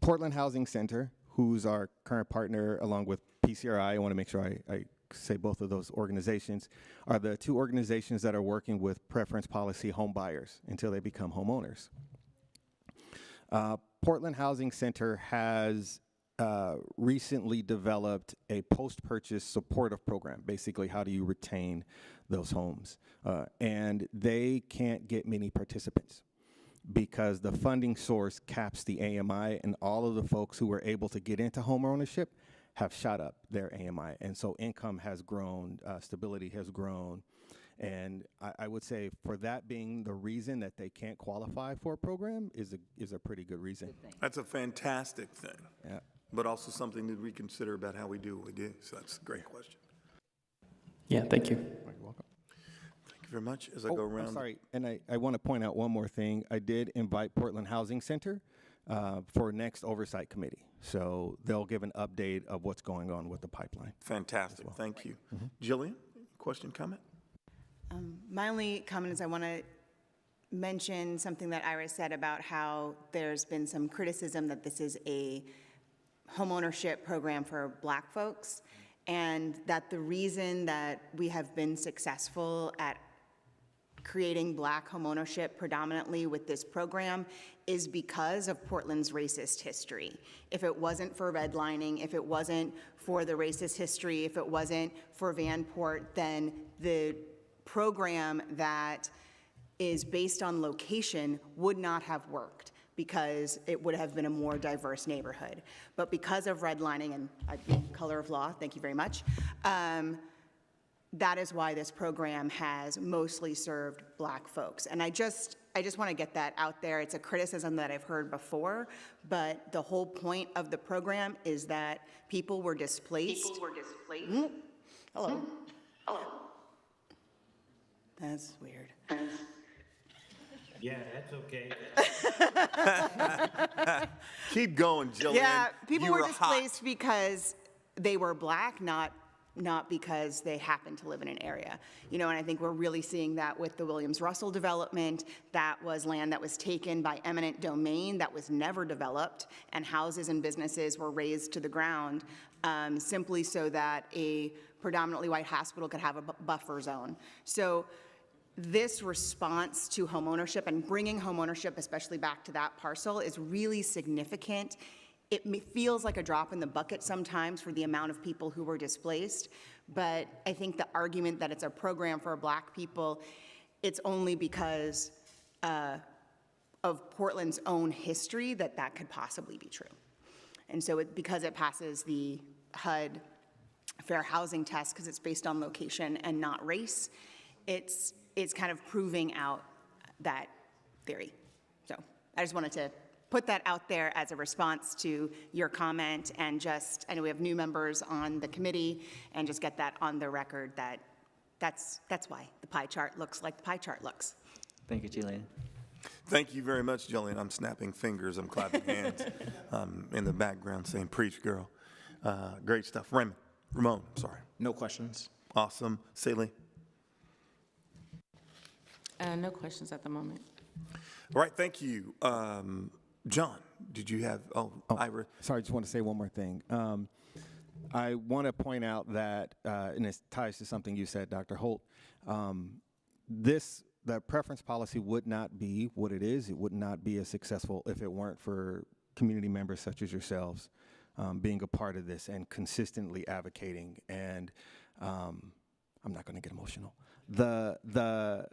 S10: Portland Housing Center, who's our current partner along with PCRI, I want to make sure I say both of those organizations, are the two organizations that are working with preference policy home buyers until they become homeowners. Portland Housing Center has recently developed a post-purchase supportive program. Basically, how do you retain those homes? And they can't get many participants, because the funding source caps the AMI, and all of the folks who were able to get into home ownership have shot up their AMI. And so income has grown, stability has grown. And I would say for that being the reason that they can't qualify for a program is a pretty good reason.
S3: That's a fantastic thing.
S10: Yeah.
S3: But also something to reconsider about how we do what we do. So that's a great question.
S15: Yeah, thank you.
S10: You're welcome.
S3: Thank you very much. As I go around.
S10: I'm sorry, and I want to point out one more thing. I did invite Portland Housing Center for next Oversight Committee. So they'll give an update of what's going on with the pipeline.
S3: Fantastic. Well. Thank you. Jillian, question, comment?
S11: My only comment is I want to mention something that Ira said about how there's been some criticism that this is a homeownership program for Black folks, and that the reason that we have been successful at creating Black homeownership predominantly with this program is because of Portland's racist history. If it wasn't for redlining, if it wasn't for the racist history, if it wasn't for Vanport, then the program that is based on location would not have worked, because it would have been a more diverse neighborhood. But because of redlining and color of law, thank you very much, that is why this program has mostly served Black folks. And I just want to get that out there. It's a criticism that I've heard before, but the whole point of the program is that people were displaced. Hello.
S12: Hello.
S11: That's weird.
S13: Yeah, that's okay.
S3: Keep going, Jillian.
S11: Yeah, people
S3: You
S11: were
S3: hot.
S11: displaced because they were Black, not because they happened to live in an area. And I think we're really seeing that with the Williams-Russell development. That was land that was taken by eminent domain that was never developed, and houses and businesses were razed to the ground simply so that a predominantly white hospital could have a buffer zone. So this response to homeownership and bringing homeownership, especially back to that parcel, is really significant. It feels like a drop in the bucket sometimes for the amount of people who were displaced, but I think the argument that it's a program for Black people, it's only because of Portland's own history that could possibly be true. And so because it passes the HUD fair housing test, because it's based on location and not race, it's kind of proving out that theory. So I just wanted to put that out there as a response to your comment, and I know we have new members on the committee, and just get that on the record that's why the pie chart looks like the pie chart looks.
S14: Thank you, Jillian.
S3: Thank you very much, Jillian. I'm snapping fingers. I'm clapping hands in the background saying, preach, girl. Great stuff. Ramon, sorry.
S16: No questions.
S3: Awesome. Saley?
S12: No questions at the moment.
S3: All right, thank you. John, did you have, Ira?
S10: Sorry, I just want to say one more thing. I want to point out that, and it ties to something you said, Dr. Holt, the preference policy would not be what it is. It would not be as successful if it weren't for community members such as yourselves being a part of this and consistently advocating. And I'm not going to get emotional. The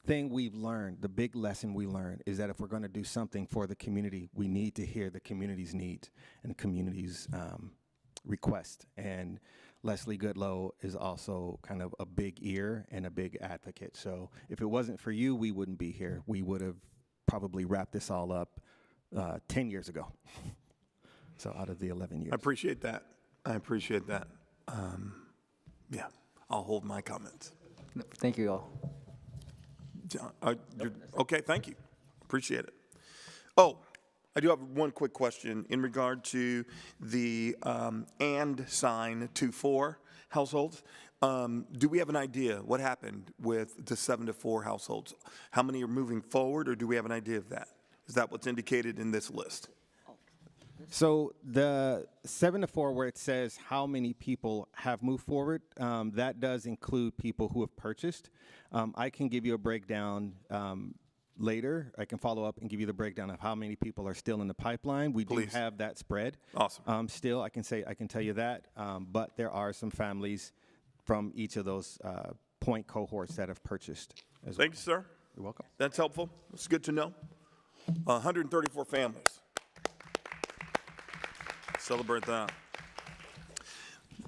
S10: thing we've learned, the big lesson we learned, is that if we're going to do something for the community, we need to hear the community's needs and the community's request. And Leslie Goodlow is also kind of a big ear and a big advocate. So if it wasn't for you, we wouldn't be here. We would have probably wrapped this all up 10 years ago. So out of the 11 years.
S3: I appreciate that. Yeah, I'll hold my comments.
S14: Thank you all.
S3: John, okay, thank you. Appreciate it. Oh, I do have one quick question in regard to the and sign to 4 households. Do we have an idea what happened with the 7 to 4 households? How many are moving forward, or do we have an idea of that? Is that what's indicated in this list?
S10: So the 7 to 4, where it says how many people have moved forward, that does include people who have purchased. I can give you a breakdown later. I can follow up and give you the breakdown of how many people are still in the pipeline. We do have that spread.
S3: Awesome.
S10: Still, I can tell you that, but there are some families from each of those point cohorts that have purchased as well.
S3: Thank you, sir.
S10: You're welcome.
S3: That's helpful. It's good to know. 134 families. Celebrate that.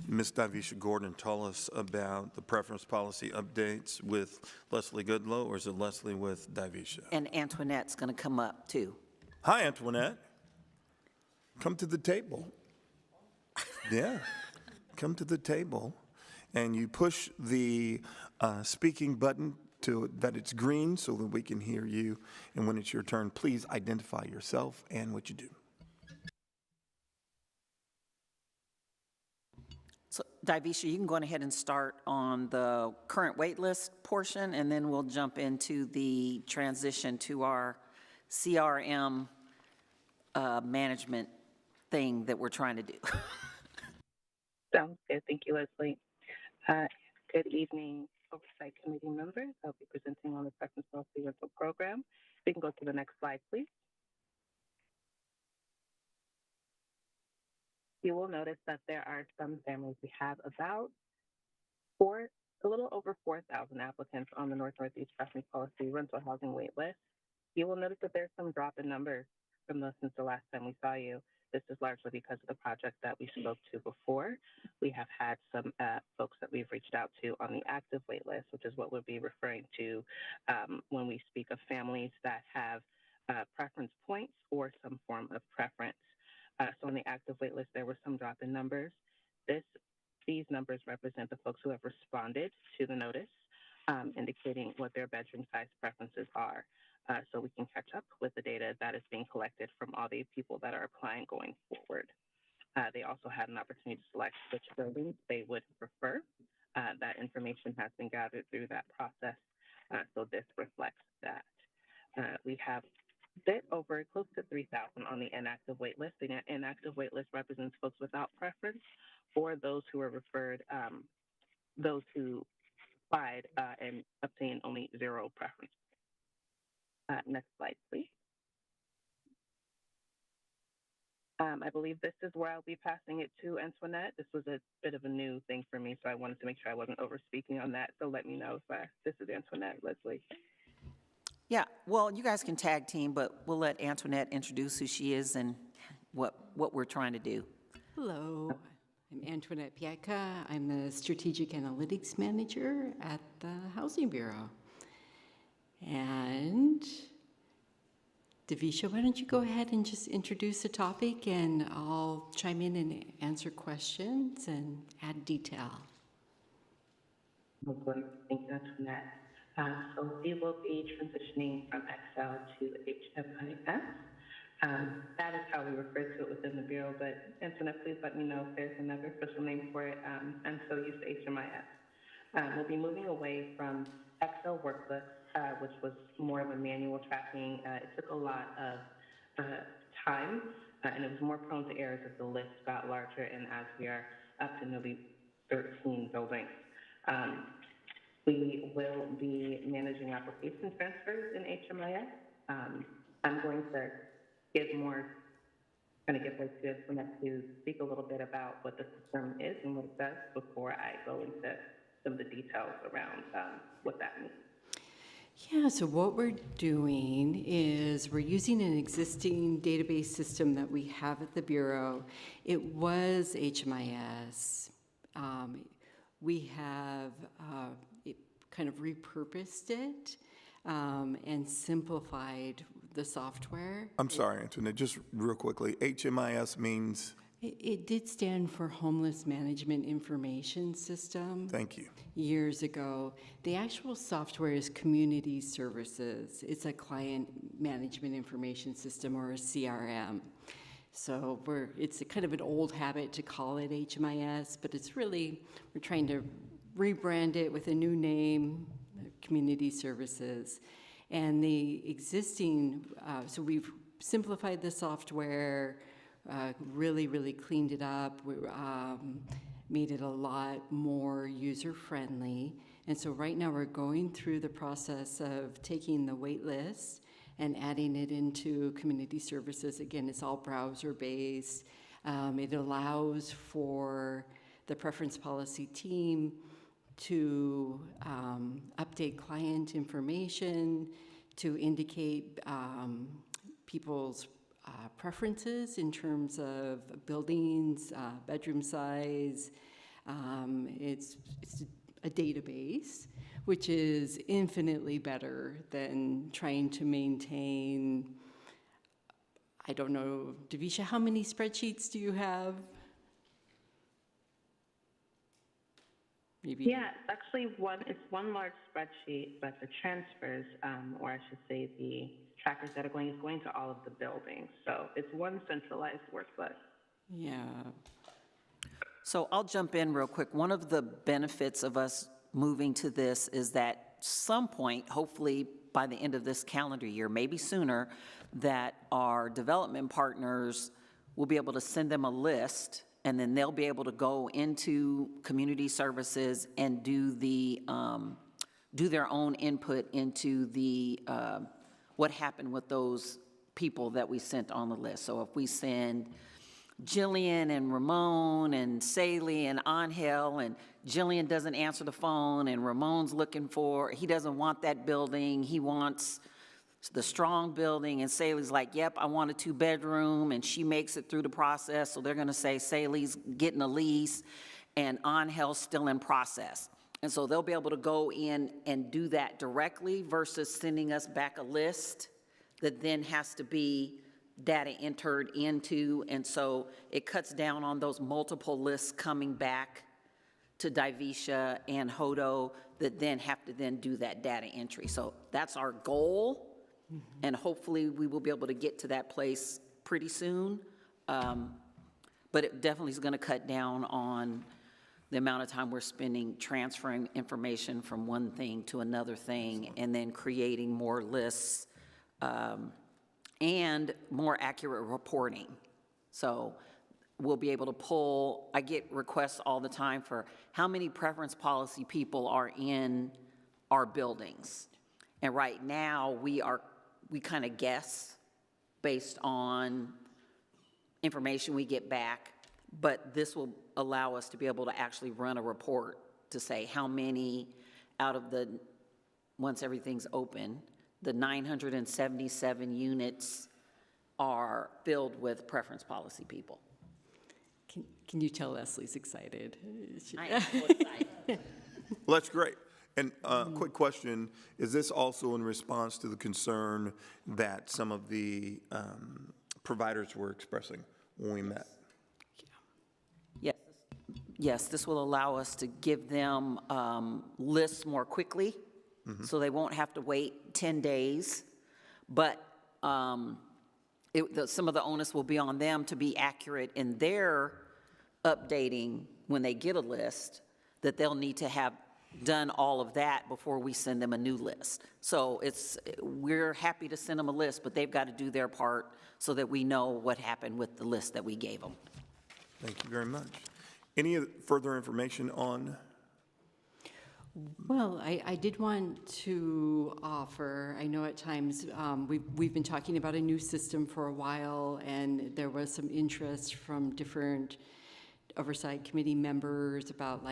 S3: Ms. Davisha Gordon, tell us about the preference policy updates with Leslie Goodlow, or is it Leslie with Davisha?
S1: And Antoinette's going to come up, too.
S3: Hi, Antoinette. Come to the table. Yeah, come to the table, and you push the speaking button that it's green so that we can hear you. And when it's your turn, please identify yourself and what you do.
S1: So, Davisha, you can go ahead and start on the current wait list portion, and then we'll jump into the transition to our CRM management thing that we're trying to do.
S17: Sounds good. Thank you, Leslie. Good evening, Oversight Committee members. I'll be presenting on the Preference Policy Rental Program. We can go to the next slide, please. You will notice that there are some families. We have about a little over 4,000 applicants on the North-Northeast Preference Policy Rental Housing wait list. You will notice that there's some drop in numbers from since the last time we saw you. This is largely because of the project that we spoke to before. We have had some folks that we've reached out to on the active wait list, which is what we'll be referring to when we speak of families that have preference points or some form of preference. So on the active wait list, there were some drop in numbers. These numbers represent the folks who have responded to the notice, indicating what their bedroom size preferences are. So we can catch up with the data that is being collected from all the people that are applying going forward. They also had an opportunity to select which buildings they would prefer. That information has been gathered through that process. So this reflects that. We have bit over close to 3,000 on the inactive wait list. The inactive wait list represents folks without preference or those who are referred, those who applied and obtained only 0 preference. Next slide, please. I believe this is where I'll be passing it to Antoinette. This was a bit of a new thing for me, so I wanted to make sure I wasn't over speaking on that. So let me know if this is Antoinette, Leslie.
S1: Yeah, well, you guys can tag team, but we'll let Antoinette introduce who she is and what we're trying to do.
S18: Hello, I'm Antoinette Pieka. I'm the Strategic Analytics Manager at the Housing Bureau. And Davisha, why don't you go ahead and just introduce the topic, and I'll chime in and answer questions and add detail.
S17: Okay, thank you, Antoinette. So we will be transitioning from Excel to HMIS. That is how we refer to it within the Bureau, but Antoinette, please let me know if there's another official name for it. I'm so used to HMIS. We'll be moving away from Excel workbooks, which was more of a manual tracking. It took a lot of time, and it was more prone to errors as the list got larger and as we are up to nearly 13 buildings. We will be managing application transfers in HMIS. I'm going to give way to Antoinette to speak a little bit about what the system is and what it does before I go into some of the details around what that means.
S18: Yeah, so what we're doing is we're using an existing database system that we have at the Bureau. It was HMIS. We have kind of repurposed it and simplified the software.
S3: I'm sorry, Antoinette, just real quickly, HMIS means?
S18: It did stand for Homeless Management Information System.
S3: Thank you.
S18: Years ago. The actual software is Community Services. It's a client management information system, or a CRM. So it's a kind of an old habit to call it HMIS, but it's really, we're trying to rebrand it with a new name, Community Services. And the existing, so we've simplified the software, really cleaned it up. We made it a lot more user-friendly. And so right now we're going through the process of taking the wait list and adding it into Community Services. Again, it's all browser-based. It allows for the preference policy team to update client information, to indicate people's preferences in terms of buildings, bedroom size. It's a database, which is infinitely better than trying to maintain, I don't know, Davisha, how many spreadsheets do you have? Maybe.
S17: Yeah, it's actually it's one large spreadsheet, but the transfers, or I should say the trackers that are going, is going to all of the buildings. So it's one centralized workbook.
S18: Yeah.
S1: So I'll jump in real quick. One of the benefits of us moving to this is that some point, hopefully by the end of this calendar year, maybe sooner, that our development partners will be able to send them a list, and then they'll be able to go into Community Services and do their own input into the what happened with those people that we sent on the list. So if we send Jillian and Ramon and Saley and Angel, and Jillian doesn't answer the phone, and Ramon's he doesn't want that building, he wants the Strong building, and Saley's like, yep, I want a 2-bedroom, and she makes it through the process, so they're gonna say Saley's getting a lease, and Angel's still in process. And so they'll be able to go in and do that directly versus sending us back a list that then has to be data entered into. And so it cuts down on those multiple lists coming back to Davisha and Hodo that then have to then do that data entry. So that's our goal. And hopefully we will be able to get to that place pretty soon. But it definitely is going to cut down on the amount of time we're spending transferring information from one thing to another thing, and then creating more lists and more accurate reporting. So we'll be able to pull, I get requests all the time for how many preference policy people are in our buildings. And right now we kind of guess based on information we get back, but this will allow us to be able to actually run a report to say how many out of once everything's open, the 977 units are filled with preference policy people.
S18: Can you tell Leslie's excited?
S1: I am so excited.
S3: Well, that's great. And quick question, is this also in response to the concern that some of the providers were expressing when we met?
S1: Yes, this will allow us to give them lists more quickly, so they won't have to wait 10 days. But some of the onus will be on them to be accurate in their updating when they get a list, that they'll need to have done all of that before we send them a new list. So we're happy to send them a list, but they've got to do their part so that we know what happened with the list that we gave them.
S3: Thank you very much. Any further information on?
S18: Well, I did want to offer, I know at times we've been talking about a new system for a while, and there was some interest from different Oversight Committee members about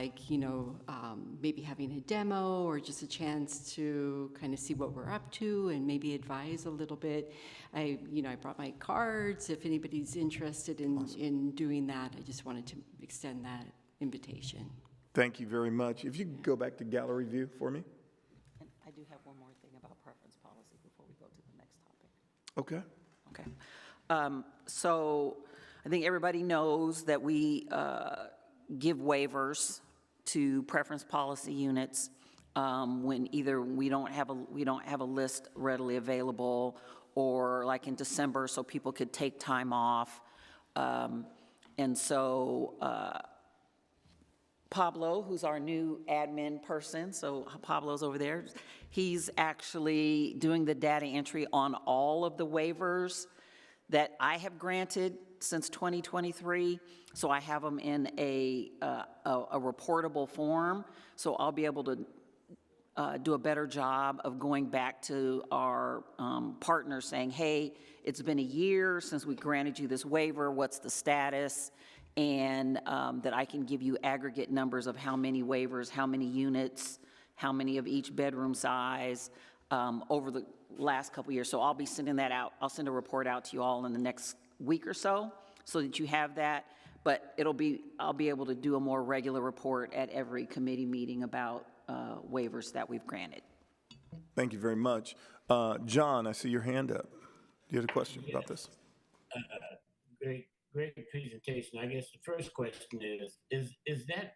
S18: maybe having a demo or just a chance to kind of see what we're up to and maybe advise a little bit. I brought my cards if anybody's interested in doing that. I just wanted to extend that invitation.
S3: Thank you very much. If you could go back to gallery view for me.
S1: And I do have one more thing about preference policy before we go to the next topic.
S3: Okay.
S1: Okay. So I think everybody knows that we give waivers to preference policy units when either we don't have a list readily available, or like in December, so people could take time off. And so Pablo, who's our new admin person, so Pablo's over there, he's actually doing the data entry on all of the waivers that I have granted since 2023. So I have them in a reportable form, so I'll be able to do a better job of going back to our partners saying, hey, it's been a year since we granted you this waiver, what's the status? And that I can give you aggregate numbers of how many waivers, how many units, how many of each bedroom size over the last couple years. So I'll be sending that out. I'll send a report out to you all in the next week or so that you have that. But I'll be able to do a more regular report at every committee meeting about waivers that we've granted.
S3: Thank you very much. John, I see your hand up. Do you have a question about this?
S13: Great presentation. I guess the first question is that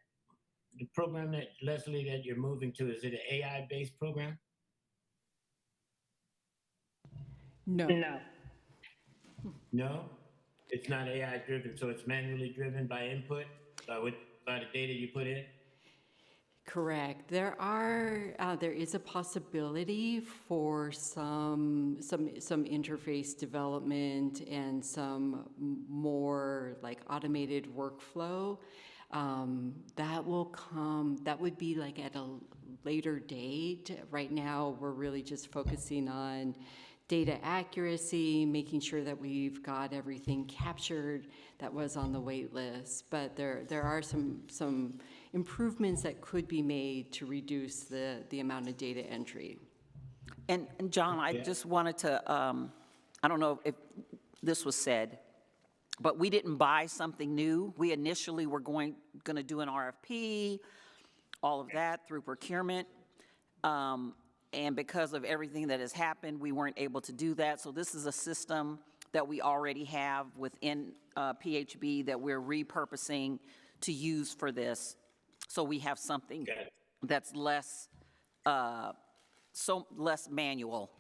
S13: the program that, Leslie, that you're moving to, is it an AI-based program?
S18: No.
S13: No? It's not AI-driven, so it's manually driven by input, by the data you put in?
S18: Correct. There is a possibility for some interface development and some more like automated workflow. That will come. That would be like at a later date. Right now, we're really just focusing on data accuracy, making sure that we've got everything captured that was on the wait list. But there are some improvements that could be made to reduce the amount of data entry.
S1: And John, I just wanted to, I don't know if this was said, but we didn't buy something new. We initially were going to do an RFP, all of that through procurement. And because of everything that has happened, we weren't able to do that. So this is a system that we already have within PHB that we're repurposing to use for this. So we have something that's less manual.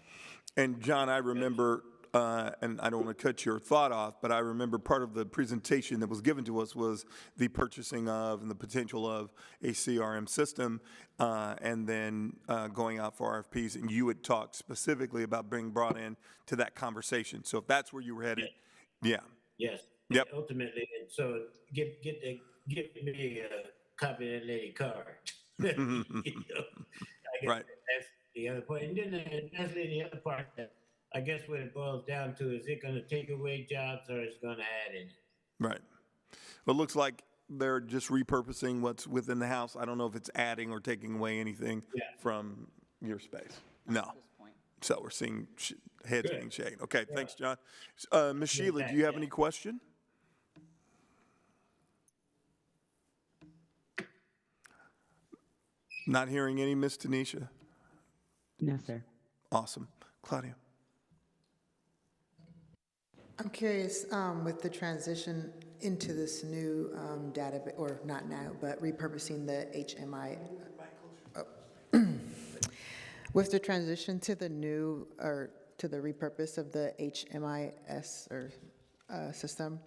S3: And John, I remember, and I don't want to cut your thought off, but I remember part of the presentation that was given to us was the purchasing of and the potential of a CRM system, and then going out for RFPs. And you had talked specifically about being brought in to that conversation. So if that's where you were headed, yeah.
S13: Yes.
S3: Yep.
S13: Ultimately, so give me a copy of that lady card. You know, I guess
S3: right.
S13: That's the other point. And then Leslie, the other part that I guess what it boils down to is it going to take away jobs or it's going to add in?
S3: Right. Well, it looks like they're just repurposing what's within the house. I don't know if it's adding or taking away anything from your space. No. So we're seeing heads being shaken. Okay, thanks, John. Ms. Sheila, do you have any question? Not hearing any, Ms. Tanisha?
S7: No, sir.
S3: Awesome. Claudia?
S8: I'm curious, with the transition into this new data, or not now, but repurposing the HMI. With the transition to the new, or to the repurpose of the HMIS or system,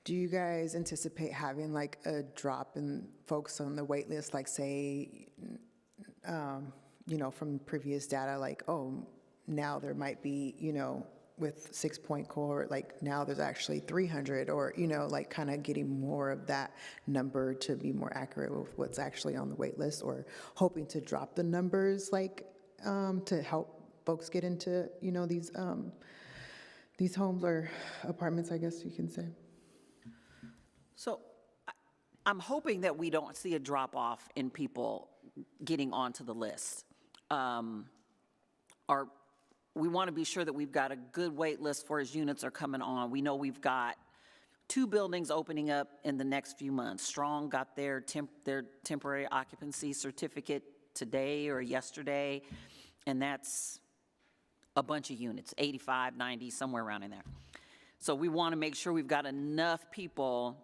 S8: do you guys anticipate having like a drop in folks on the wait list, like say, you know, from previous data, like, oh, now there might be, you know, with 6-point cohort, like now there's actually 300, or, you know, like kind of getting more of that number to be more accurate with what's actually on the wait list, or hoping to drop the numbers, like to help folks get into, you know, these homes or apartments, I guess you can say.
S1: So I'm hoping that we don't see a drop-off in people getting onto the list. We want to be sure that we've got a good wait list for as units are coming on. We know we've got 2 buildings opening up in the next few months. Strong got their temporary occupancy certificate today or yesterday, and that's a bunch of units, 85, 90, somewhere around in there. So we want to make sure we've got enough people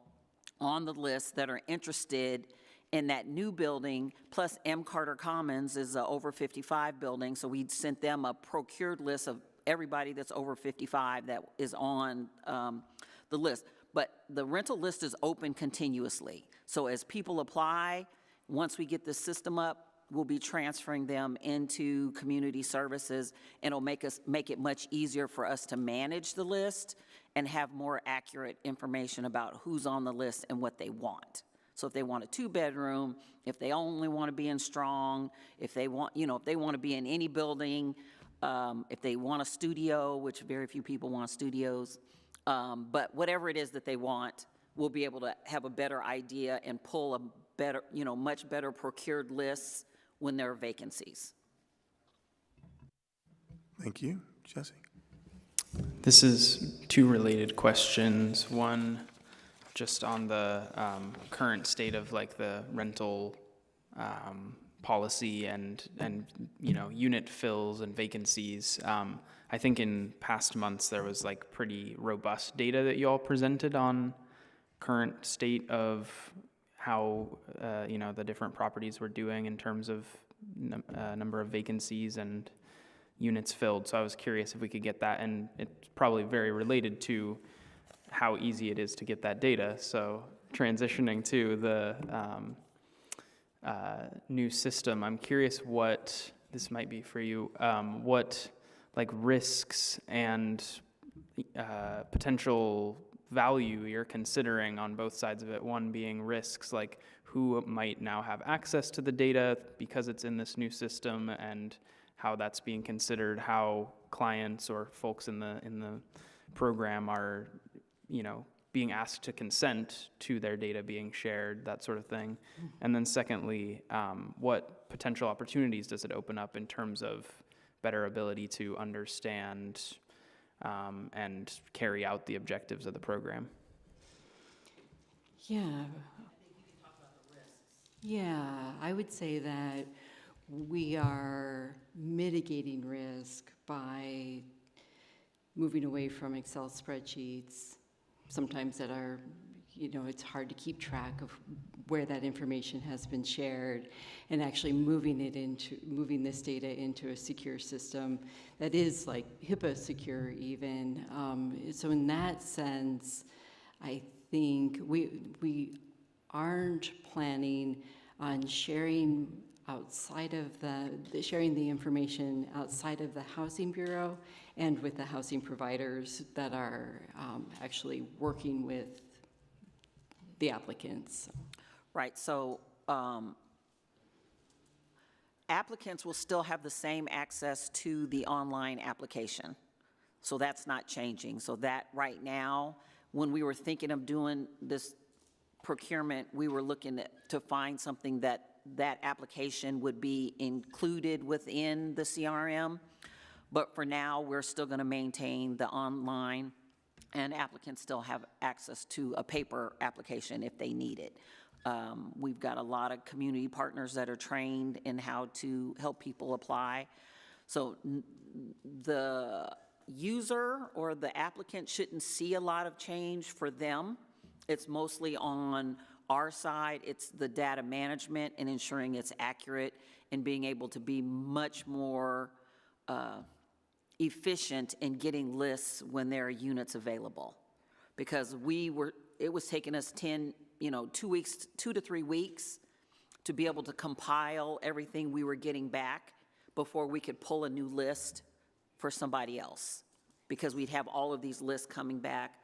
S1: on the list that are interested in that new building, plus M. Carter Commons is a over 55 building, so we sent them a procured list of everybody that's over 55 that is on the list. But the rental list is open continuously. So as people apply, once we get the system up, we'll be transferring them into community services, and it'll make it much easier for us to manage the list and have more accurate information about who's on the list and what they want. So if they want a 2-bedroom, if they only want to be in Strong, if they want, you know, if they want to be in any building, if they want a studio, which very few people want studios, but whatever it is that they want, we'll be able to have a better idea and pull a better, you know, much better procured lists when there are vacancies.
S3: Thank you. Jesse?
S15: This is 2 related questions. One, just on the current state of like the rental policy and you know, unit fills and vacancies. I think in past months there was like pretty robust data that you all presented on current state of how you know, the different properties were doing in terms of number of vacancies and units filled. So I was curious if we could get that, and it's probably very related to how easy it is to get that data. So transitioning to the new system, I'm curious what, this might be for you, what like risks and potential value you're considering on both sides of it. One being risks, like who might now have access to the data because it's in this new system, and how that's being considered, how clients or folks in the program are, you know, being asked to consent to their data being shared, that sort of thing. And then secondly, what potential opportunities does it open up in terms of better ability to understand and carry out the objectives of the program?
S18: Yeah. Yeah, I would say that we are mitigating risk by moving away from Excel spreadsheets, sometimes that are, you know, it's hard to keep track of where that information has been shared, and actually moving this data into a secure system that is like HIPAA secure even. So in that sense, I think we aren't planning on sharing outside of sharing the information outside of the Housing Bureau and with the housing providers that are actually working with the applicants.
S1: Right, so applicants will still have the same access to the online application. So that's not changing. So that right now, when we were thinking of doing this procurement, we were looking to find something that application would be included within the CRM. But for now, we're still going to maintain the online, and applicants still have access to a paper application if they need it. We've got a lot of community partners that are trained in how to help people apply. So the user or the applicant shouldn't see a lot of change for them. It's mostly on our side. It's the data management and ensuring it's accurate and being able to be much more efficient in getting lists when there are units available. Because it was taking us 2 to 3 weeks to be able to compile everything we were getting back before we could pull a new list for somebody else, because we'd have all of these lists coming back.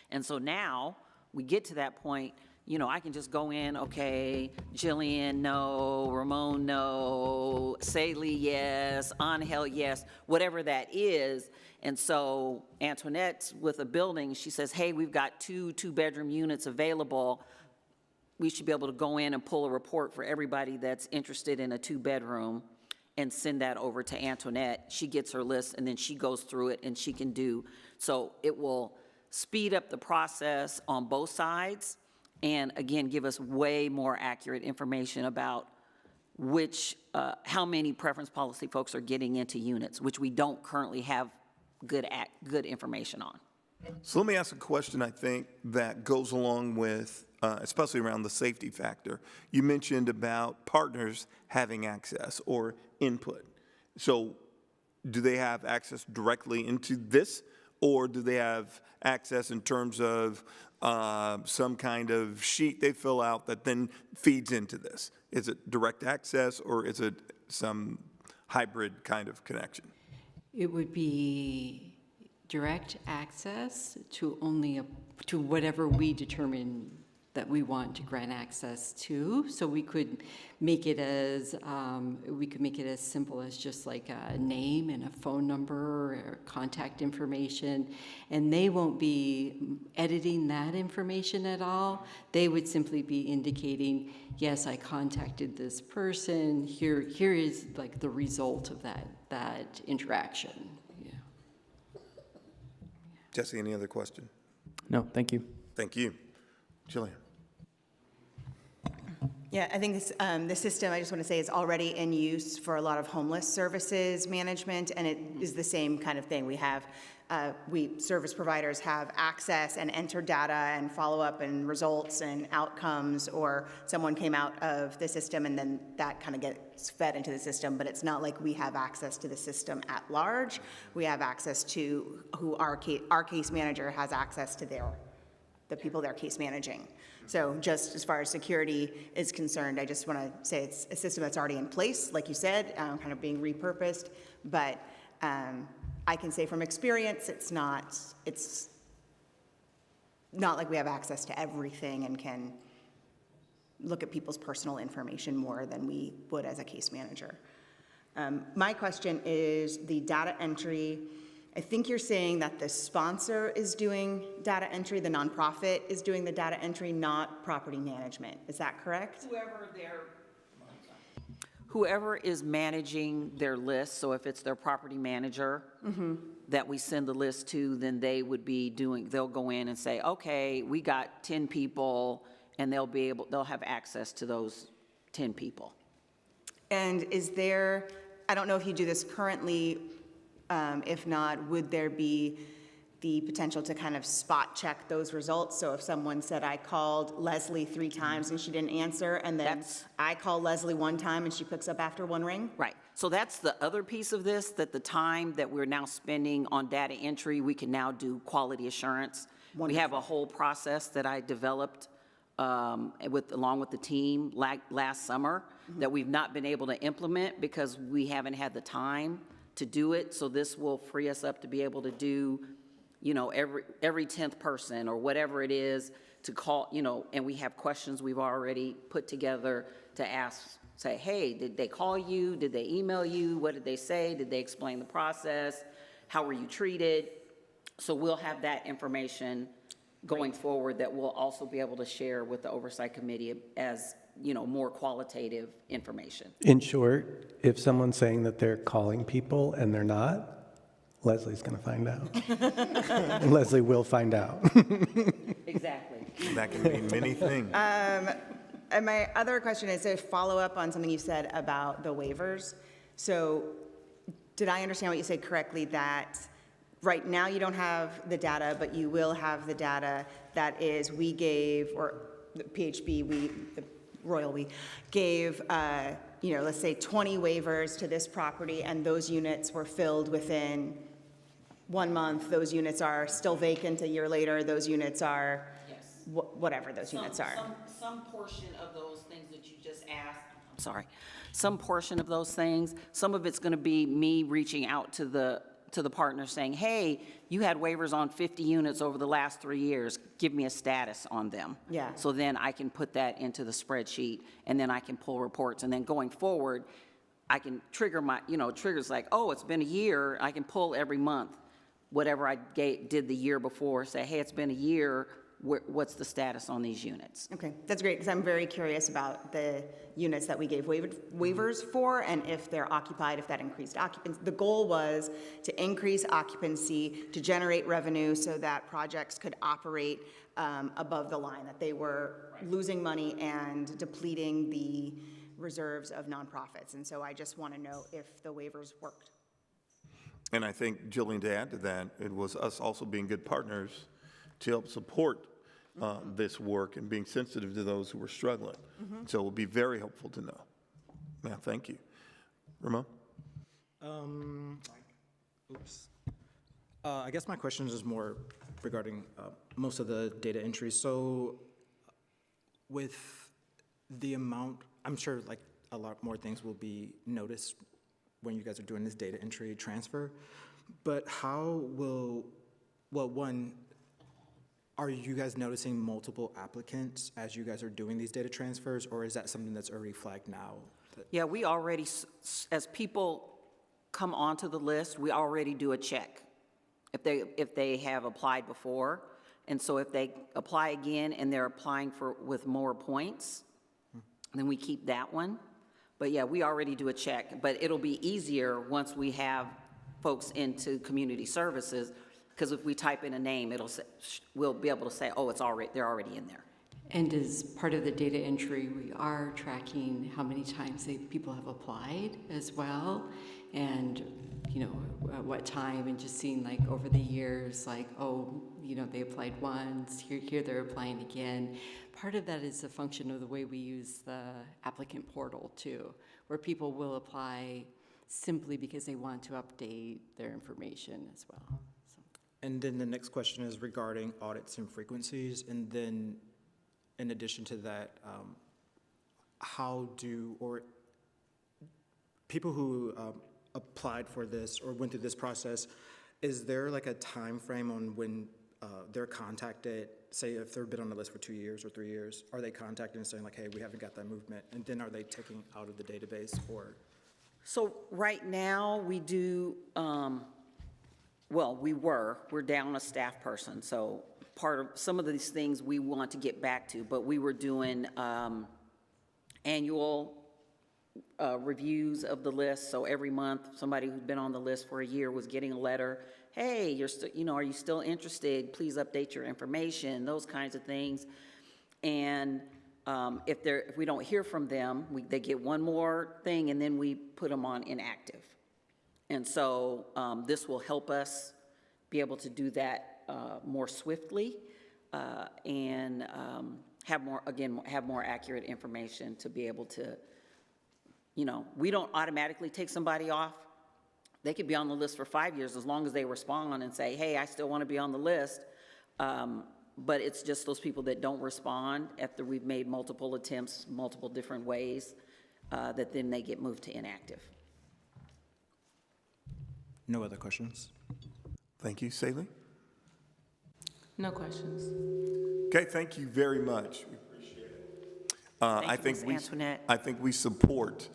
S1: And so now we get to that point, I can just go in, okay, Jillian, no, Ramon, no, Saley, yes, Angel, yes, whatever that is. And so Antoinette with a building, she says, hey, we've got two-bedroom units available. We should be able to go in and pull a report for everybody that's interested in a 2-bedroom and send that over to Antoinette. She gets her list, and then she goes through it, and she can do. So it will speed up the process on both sides, and again, give us way more accurate information about how many preference policy folks are getting into units, which we don't currently have good information on.
S3: So let me ask a question, I think, that goes along with, especially around the safety factor. You mentioned about partners having access or input. So do they have access directly into this, or do they have access in terms of some kind of sheet they fill out that then feeds into this? Is it direct access, or is it some hybrid kind of connection?
S18: It would be direct access to to whatever we determine that we want to grant access to. So we could make it as simple as just like a name and a phone number or contact information, and they won't be editing that information at all. They would simply be indicating, yes, I contacted this person. Here is like the result of that interaction.
S3: Jesse, any other question?
S15: No, thank you.
S3: Thank you. Jillian.
S11: Yeah, I think this system, I just want to say, is already in use for a lot of homeless services management, and it is the same kind of thing. Service providers have access and enter data and follow-up and results and outcomes, or someone came out of the system and then that kind of gets fed into the system, but it's not like we have access to the system at large. We have access to who our case manager has access to the people they're case managing. So just as far as security is concerned, I just want to say it's a system that's already in place, like you said, kind of being repurposed, but I can say from experience, it's not like we have access to everything and can look at people's personal information more than we would as a case manager. My question is the data entry. I think you're saying that the sponsor is doing data entry, the nonprofit is doing the data entry, not property management. Is that correct?
S1: Whoever is managing their list, so if it's their property manager that we send the list to, then they'll go in and say, okay, we got 10 people, and they'll have access to those 10 people.
S11: And I don't know if you do this currently, if not, would there be the potential to kind of spot check those results? So if someone said, I called Leslie 3 times and she didn't answer, and then I call Leslie 1 time and she picks up after 1 ring?
S1: Right. So that's the other piece of this, that the time that we're now spending on data entry, we can now do quality assurance. Wonderful. We have a whole process that I developed along with the team last summer that we've not been able to implement because we haven't had the time to do it. So this will free us up to be able to do, every 10th person or whatever it is to call, and we have questions we've already put together to say, hey, did they call you? Did they email you? What did they say? Did they explain the process? How were you treated? So we'll have that information going forward that we'll also be able to share with the Oversight Committee as, more qualitative information.
S5: In short, if someone's saying that they're calling people and they're not, Leslie's going to find out. And Leslie will find out.
S1: Exactly.
S3: That can mean many things.
S11: And my other question is a follow-up on something you said about the waivers. So did I understand what you said correctly, that right now you don't have the data, but you will have the data that is we gave, or the PHB, the Royal we, gave let's say 20 waivers to this property, and those units were filled within 1 month, those units are still vacant a year later, those units are, whatever those units are.
S1: Some portion of those things that you just asked, I'm sorry, some portion of those things, some of it's gonna be me reaching out to the partner saying, hey, you had waivers on 50 units over the last 3 years, give me a status on them.
S11: Yeah.
S1: So then I can put that into the spreadsheet, and then I can pull reports, and then going forward, I can trigger my, triggers like, oh, it's been a year, I can pull every month, whatever I did the year before, say, hey, it's been a year, what's the status on these units?
S11: Okay, that's great, because I'm very curious about the units that we gave waivers for, and if they're occupied, if that increased occupancy. The goal was to increase occupancy, to generate revenue so that projects could operate above the line, that they were losing money and depleting the reserves of nonprofits. And so I just want to know if the waivers worked.
S3: And I think, Jillian, to add to that, it was us also being good partners to help support this work and being sensitive to those who were struggling. So it will be very helpful to know. Yeah, thank you. Ramon?
S16: I guess my question is more regarding most of the data entry. So with the amount, I'm sure like a lot more things will be noticed when you guys are doing this data entry transfer, but how will, well, one, are you guys noticing multiple applicants as you guys are doing these data transfers, or is that something that's already flagged now?
S1: Yeah, we already, as people come onto the list, we already do a check if they have applied before. And so if they apply again and they're applying with more points, then we keep that one. But yeah, we already do a check, but it'll be easier once we have folks into community services, because if we type in a name, we'll be able to say, oh, they're already in there.
S18: And as part of the data entry, we are tracking how many times people have applied as well, and at what time, and just seeing like over the years, like, oh, they applied once, here they're applying again. Part of that is a function of the way we use the applicant portal too, where people will apply simply because they want to update their information as well.
S16: And then the next question is regarding audits and frequencies. And then in addition to that, people who applied for this or went through this process, is there like a time frame on when they're contacted, say if they've been on the list for 2 years or 3 years, are they contacted and saying like, hey, we haven't got that movement? And then are they taken out of the database or?
S1: So right now we do, we're down a staff person. So part of some of these things we want to get back to, but we were doing annual reviews of the list. So every month, somebody who'd been on the list for a year was getting a letter. Hey, are you still interested? Please update your information, those kinds of things. And if we don't hear from them, they get one more thing, and then we put them on inactive. And so this will help us be able to do that more swiftly and have more accurate information to be able to, we don't automatically take somebody off. They could be on the list for 5 years as long as they respond and say, hey, I still want to be on the list. But it's just those people that don't respond after we've made multiple attempts, multiple different ways, that then they get moved to inactive.
S16: No other questions?
S3: Thank you. Saley?
S12: No questions.
S3: Okay, thank you very much. We appreciate it.
S1: Antoinette.
S3: I think we support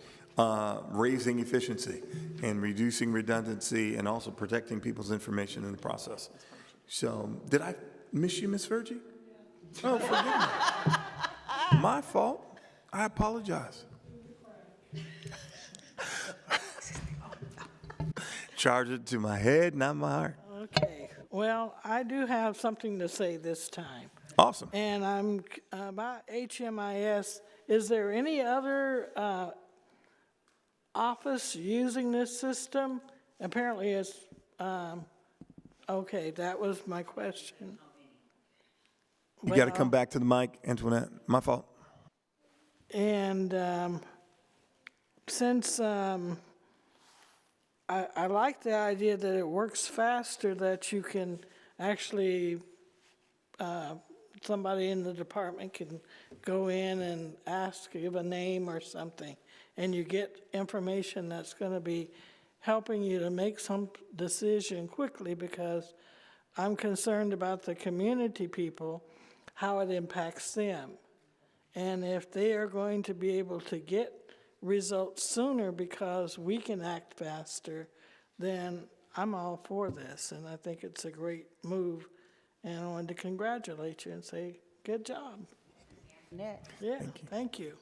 S3: raising efficiency and reducing redundancy and also protecting people's information in the process. So, did I miss you, Ms. Virgie? Oh, forgive me. My fault. I apologize. Charge it to my head, not my heart.
S9: Okay. Well, I do have something to say this time.
S3: Awesome.
S9: And I'm about HMIS. Is there any other office using this system? Apparently it's, okay, that was my question.
S3: You got to come back to the mic, Antoinette. My fault.
S9: And since I like the idea that it works faster, that you can actually, somebody in the department can go in and ask, give a name or something, and you get information that's going to be helping you to make some decision quickly, because I'm concerned about the community people, how it impacts them. And if they are going to be able to get results sooner because we can act faster, then I'm all for this, and I think it's a great move. And I wanted to congratulate you and say, good job. Yeah, thank you.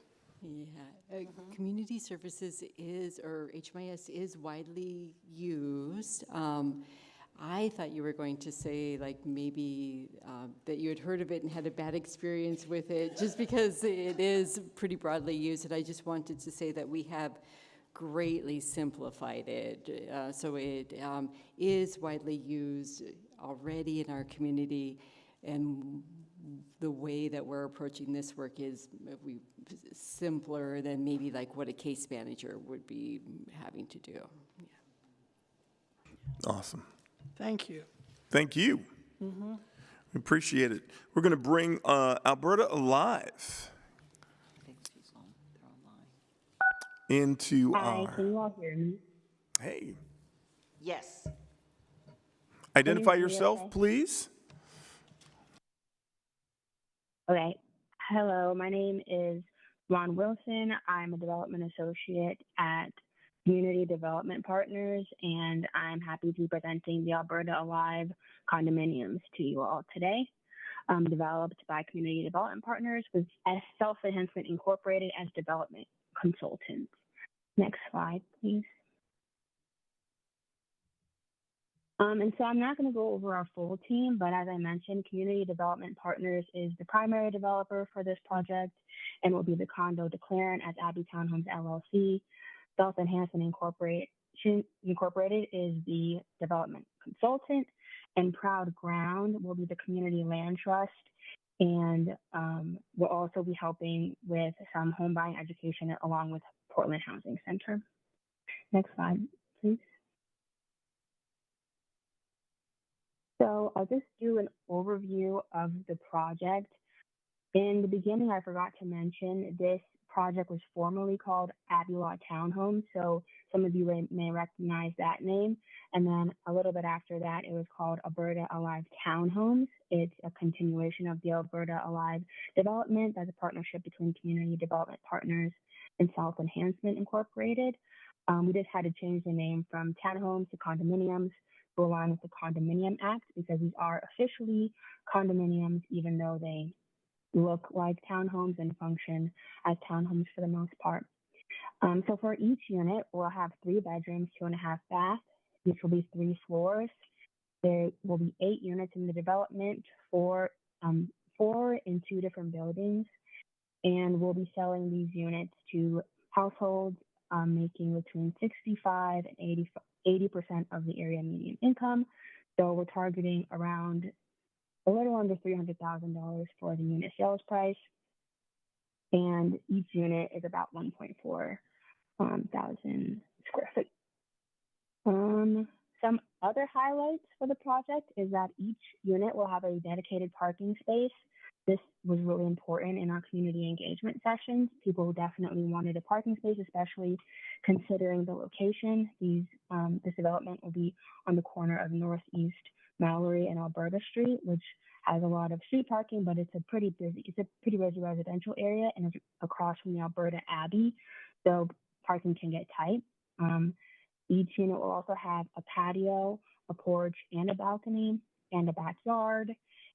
S18: Yeah, community services is, or HMIS is widely used. I thought you were going to say, like, maybe that you had heard of it and had a bad experience with it, just because it is pretty broadly used. And I just wanted to say that we have greatly simplified it. So it is widely used already in our community. And the way that we're approaching this work is simpler than maybe like what a case manager would be having to do. Yeah.
S3: Awesome.
S9: Thank you.
S3: Thank you.
S9: Mm-hmm.
S3: We appreciate it. We're going to bring Alberta Alive into
S19: Hi, can you all hear me?
S3: Hey.
S1: Yes.
S3: Identify
S19: Can you hear me
S3: yourself,
S19: okay?
S3: please.
S19: Okay. Hello, my name is Ron Wilson. I'm a development associate at Community Development Partners, and I'm happy to be presenting the Alberta Alive condominiums to you all today. Developed by Community Development Partners with Self-Enhancement Incorporated as development consultants. Next slide, please. And so I'm not going to go over our full team, but as I mentioned, Community Development Partners is the primary developer for this project and will be the condo declarant as Abbey Townhomes LLC. Self-Enhancement Incorporated is the development consultant, and Proud Ground will be the community land trust, and we'll also be helping with some home buying education along with Portland Housing Center. Next slide, please. So I'll just do an overview of the project. In the beginning, I forgot to mention this project was formerly called Abbey Law Townhomes, so some of you may recognize that name. And then a little bit after that, it was called Alberta Alive Townhomes. It's a continuation of the Alberta Alive development. That's a partnership between Community Development Partners and Self-Enhancement Incorporated. We just had to change the name from townhomes to condominiums to align with the Condominium Act, because these are officially condominiums, even though they look like townhomes and function as townhomes for the most part. So for each unit, we'll have 3 bedrooms, 2.5 baths. Each will be 3 floors. There will be 8 units in the development, 4 in 2 different buildings, and we'll be selling these units to households making between 65 and 80% of the area median income. So we're targeting around a little under $300,000 for the unit sales price, and each unit is about 1.4 thousand square foot. Some other highlights for the project is that each unit will have a dedicated parking space. This was really important in our community engagement sessions. People definitely wanted a parking space, especially considering the location. This development will be on the corner of Northeast Mallory and Alberta Street, which has a lot of street parking, but it's a pretty busy residential area, and it's across from the Alberta Abbey, so parking can get tight. Each unit will also have a patio, a porch, and a balcony, and a backyard,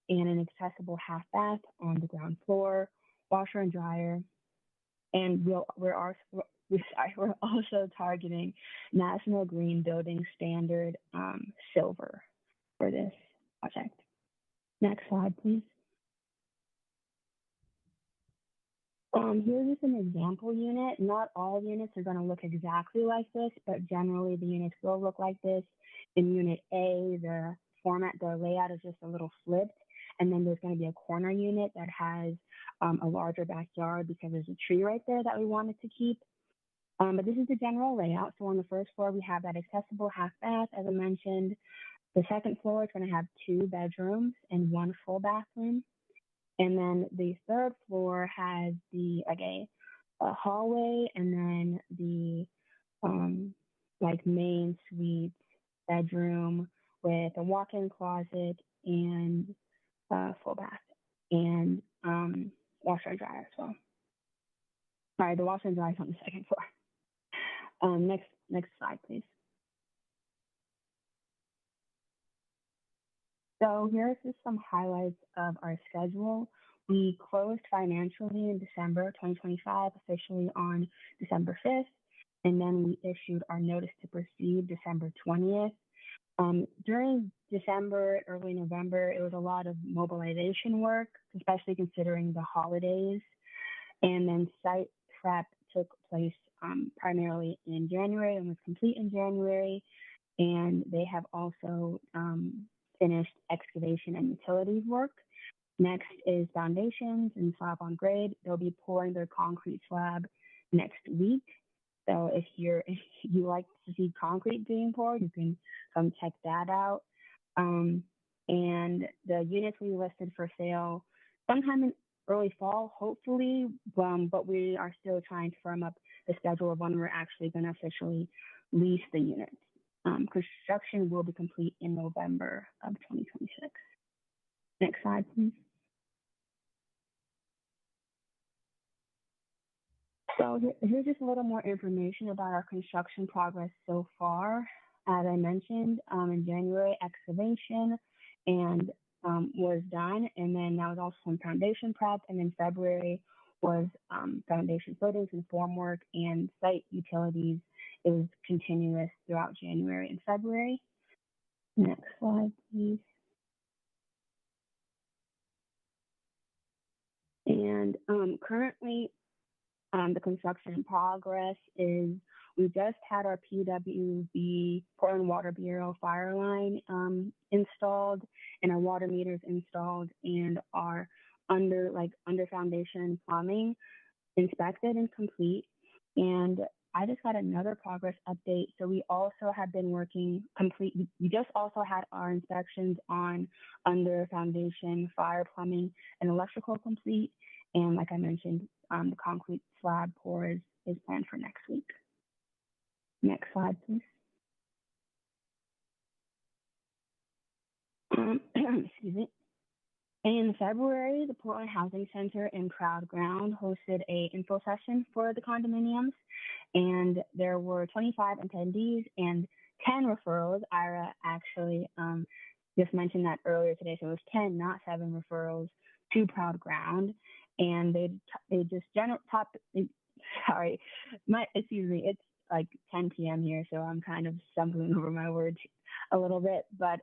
S19: and an accessible half bath on the ground floor, washer and dryer. And we're also targeting National Green Building Standard Silver for this project. Next slide, please. Here's just an example unit. Not all units are going to look exactly like this, but generally the units will look like this. In Unit A, the layout is just a little flipped, and then there's going to be a corner unit that has a larger backyard because there's a tree right there that we wanted to keep. But this is the general layout. So on the first floor, we have that accessible half bath, as I mentioned. The second floor is going to have 2 bedrooms and 1 full bathroom. And then the third floor has the like a hallway and then the like main suite bedroom with a walk-in closet and full bath and washer and dryer as well. Sorry, the washer and dryer is on the second floor. Next slide, please. So here's just some highlights of our schedule. We closed financially in December 2025, officially on December 5th, and then we issued our notice to proceed December 20th. During December, early November, it was a lot of mobilization work, especially considering the holidays. And then site prep took place primarily in January and was complete in January. And they have also finished excavation and utilities work. Next is foundations and slab on grade. They'll be pouring their concrete slab next week. So if you like to see concrete being poured, you can come check that out. And the units we listed for sale sometime in early fall, hopefully, but we are still trying to firm up the schedule of when we're actually going to officially lease the units. Construction will be complete in November of 2026. Next slide, please. So here's just a little more information about our construction progress so far. As I mentioned, in January, excavation and was done, and then that was also some foundation prep, and then February was foundation footings and formwork and site utilities. It was continuous throughout January and February. Next slide, please. And currently, the construction in progress is we just had our PWB, Portland Water Bureau fire line installed and our water meters installed and our under foundation plumbing inspected and complete. And I just got another progress update. So we also have been working we just also had our inspections on under foundation, fire, plumbing, and electrical complete. And like I mentioned, the concrete slab pour is planned for next week. Next slide, please. Excuse me. In February, the Portland Housing Center in Proud Ground hosted a info session for the condominiums, and there were 25 attendees and 10 referrals. Ira actually just mentioned that earlier today, so it was 10, not 7 referrals to Proud Ground, and they just excuse me, it's like 10 p.m. here, so I'm kind of stumbling over my words a little bit, but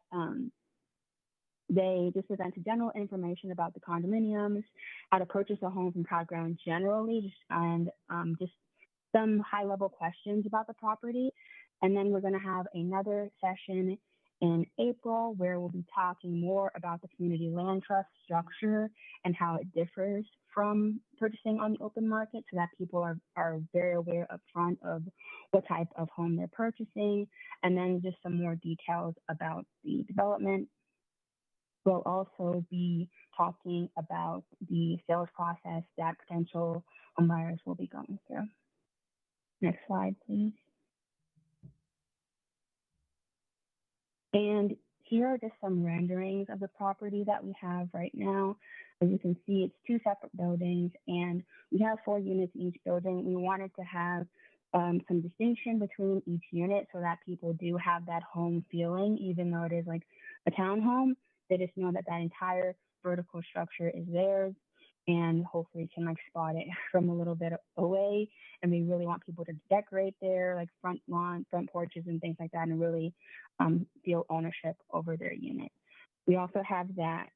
S19: they just presented general information about the condominiums, how to purchase a home from Proud Ground generally, and just some high-level questions about the property. And then we're going to have another session in April where we'll be talking more about the community land trust structure and how it differs from purchasing on the open market so that people are very aware up front of what type of home they're purchasing, and then just some more details about the development. We'll also be talking about the sales process that potential homebuyers will be going through. Next slide, please. And here are just some renderings of the property that we have right now. As you can see, it's 2 separate buildings, and we have 4 units in each building. We wanted to have some distinction between each unit so that people do have that home feeling, even though it is like a townhome. They just know that that entire vertical structure is theirs, and hopefully can like spot it from a little bit away. And we really want people to decorate their like front lawn, front porches and things like that, and really feel ownership over their unit. We also have that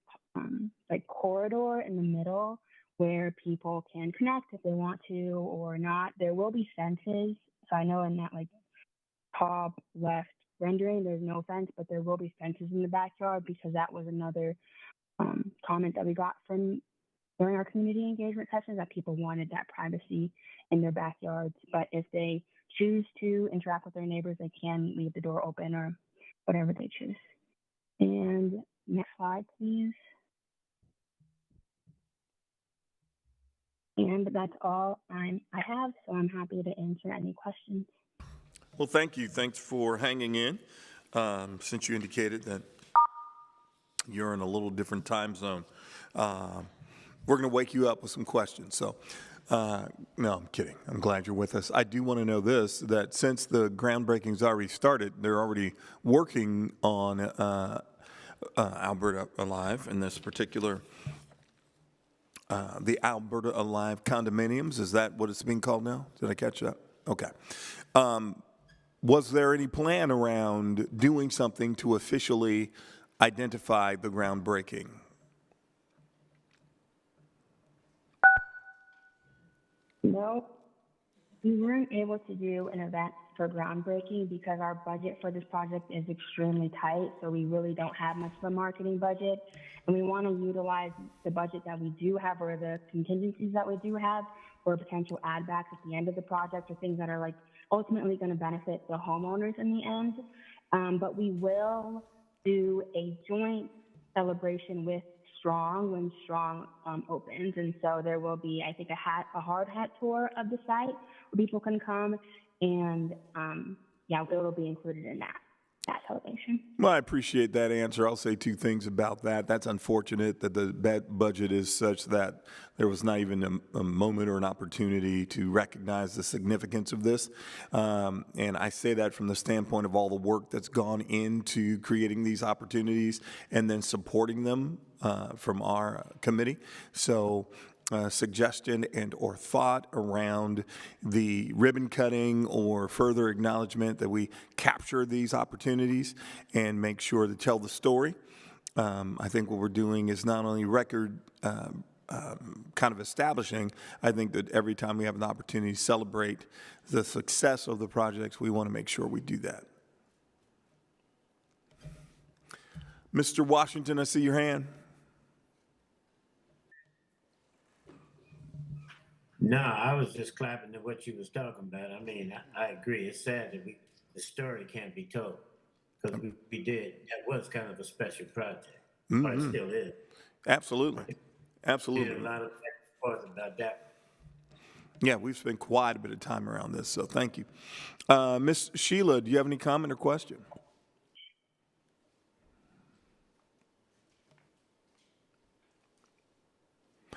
S19: like corridor in the middle where people can connect if they want to or not. There will be fences. So I know in that like top left rendering, there's no fence, but there will be fences in the backyard because that was another comment that we got from during our community engagement sessions that people wanted that privacy in their backyards. But if they choose to interact with their neighbors, they can leave the door open or whatever they choose. And next slide, please. And that's all I have, so I'm happy to answer any questions.
S3: Well, thank you. Thanks for hanging in. Since you indicated that you're in a little different time zone, we're going to wake you up with some questions. So, no, I'm kidding. I'm glad you're with us. I do want to know this, that since the groundbreaking's already started, they're already working on Alberta Alive in this particular, the Alberta Alive condominiums. Is that what it's being called now? Did I catch that? Okay. Was there any plan around doing something to officially identify the groundbreaking?
S19: No, we weren't able to do an event for groundbreaking because our budget for this project is extremely tight, so we really don't have much of a marketing budget. And we want to utilize the budget that we do have or the contingencies that we do have for potential add backs at the end of the project or things that are like ultimately going to benefit the homeowners in the end. But we will do a joint celebration with Strong when Strong opens. And so there will be, I think, a hard hat tour of the site where people can come and yeah, it'll be included in that celebration.
S3: Well, I appreciate that answer. I'll say two things about that. That's unfortunate that the budget is such that there was not even a moment or an opportunity to recognize the significance of this. And I say that from the standpoint of all the work that's gone into creating these opportunities and then supporting them from our committee. So suggestion and or thought around the ribbon cutting or further acknowledgement that we capture these opportunities and make sure to tell the story. I think what we're doing is not only record kind of establishing, I think that every time we have an opportunity to celebrate the success of the projects, we want to make sure we do that. Mr. Washington, I see your hand.
S13: No, I was just clapping to what you was talking about. I mean, I agree. It's sad that the story can't be told because we did. That was kind of a special project, or it still is.
S3: Absolutely, absolutely.
S13: Did a lot of back and forth about that.
S3: Yeah, we've spent quite a bit of time around this, so thank you. Ms. Sheila, do you have any comment or question?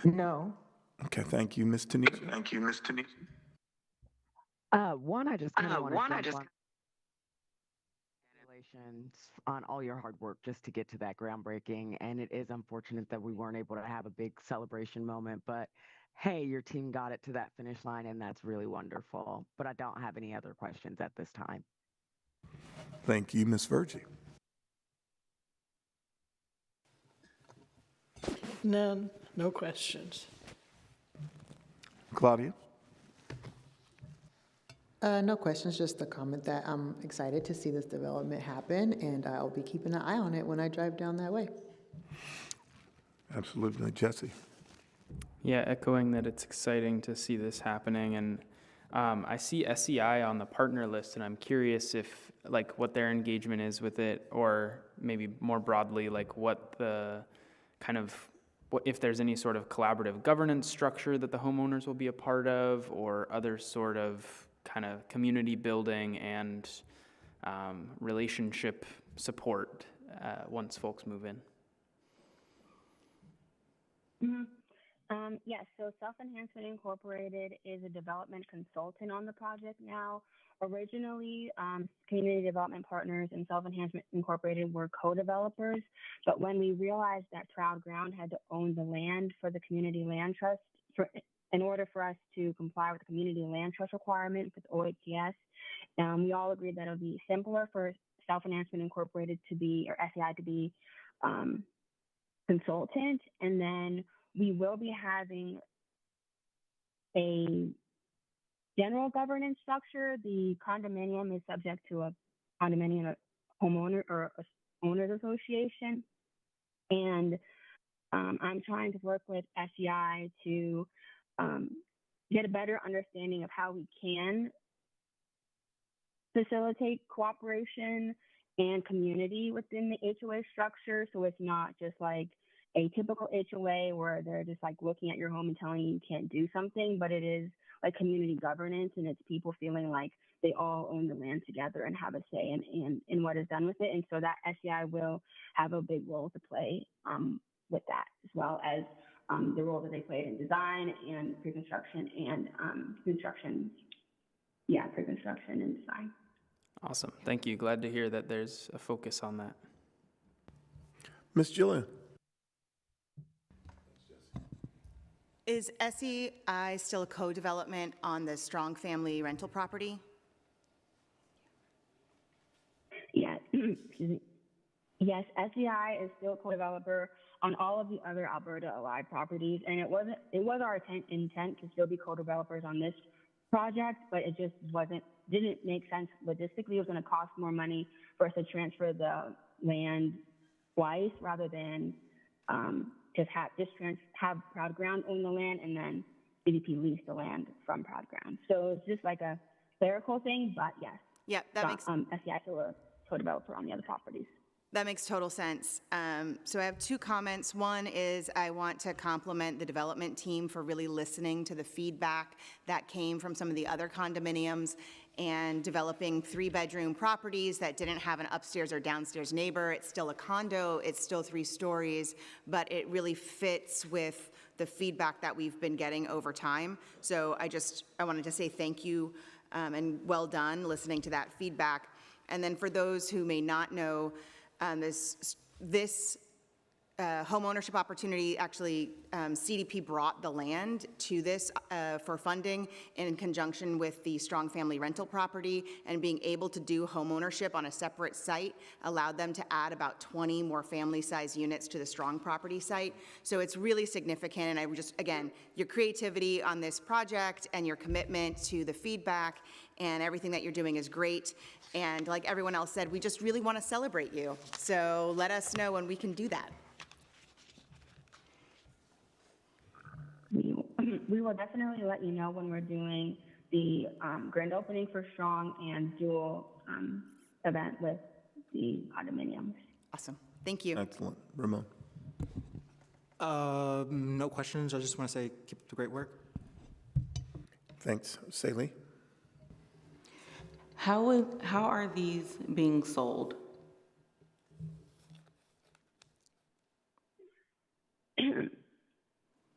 S7: No.
S3: Okay, thank you, Ms. Tanisha. Thank you, Ms. Tanisha.
S7: One, I just kind of want to jump on congratulations on all your hard work just to get to that groundbreaking. And it is unfortunate that we weren't able to have a big celebration moment, but hey, your team got it to that finish line, and that's really wonderful. But I don't have any other questions at this time.
S3: Thank you, Ms. Virgie.
S9: None, no questions.
S3: Claudia?
S8: No questions, just a comment that I'm excited to see this development happen, and I'll be keeping an eye on it when I drive down that way.
S3: Absolutely. Jesse?
S15: Yeah, echoing that it's exciting to see this happening. And I see SEI on the partner list, and I'm curious if, like, what their engagement is with it, or maybe more broadly, like, what the kind of, if there's any sort of collaborative governance structure that the homeowners will be a part of, or other sort of kind of community building and relationship support once folks move in.
S19: Yes, so Self Enhancement Incorporated is a development consultant on the project now. Originally, Community Development Partners and Self Enhancement Incorporated were co-developers, but when we realized that Proud Ground had to own the land for the Community Land Trust, in order for us to comply with the Community Land Trust requirement with OHTS, we all agreed that it would be simpler for Self Enhancement Incorporated to be, or SEI to be, consultant, and then we will be having a general governance structure. The condominium is subject to a condominium homeowner or a owners association, and I'm trying to work with SEI to get a better understanding of how we can facilitate cooperation and community within the HOA structure. So it's not just like a typical HOA where they're just like looking at your home and telling you can't do something, but it is like community governance, and it's people feeling like they all own the land together and have a say in what is done with it. And so that SEI will have a big role to play with that, as well as the role that they played in design and pre-construction and construction. Yeah, pre-construction and design.
S15: Awesome. Thank you. Glad to hear that there's a focus on that.
S3: Ms. Jillian?
S11: Is SEI still a co-development on the Strong Family rental property?
S19: Yes. Yes, SEI is still a co-developer on all of the other Alberta Alive properties, and it was our intent to still be co-developers on this project, but it just didn't make sense logistically. It was going to cost more money for us to transfer the land twice rather than have Proud Ground own the land and then CDP lease the land from Proud Ground. So it's just like a clerical thing, but yes.
S11: Yeah, that makes
S19: SEI is still a co-developer on the other properties.
S11: That makes total sense. So I have two comments. One is I want to compliment the development team for really listening to the feedback that came from some of the other condominiums and developing 3-bedroom properties that didn't have an upstairs or downstairs neighbor. It's still a condo, it's still 3 stories, but it really fits with the feedback that we've been getting over time. So I wanted to say thank you and well done listening to that feedback. And then for those who may not know, this home ownership opportunity, actually CDP brought the land to this for funding in conjunction with the Strong Family rental property, and being able to do home ownership on a separate site allowed them to add about 20 more family size units to the Strong property site. So it's really significant, and I would just, again, your creativity on this project and your commitment to the feedback and everything that you're doing is great. And like everyone else said, we just really want to celebrate you. So let us know when we can do that.
S19: We will definitely let you know when we're doing the grand opening for Strong and dual event with the condominiums.
S11: Awesome. Thank you.
S3: Excellent. Ramon?
S16: No questions. I just want to say keep up the great work.
S3: Thanks. Saley?
S12: How are these being sold?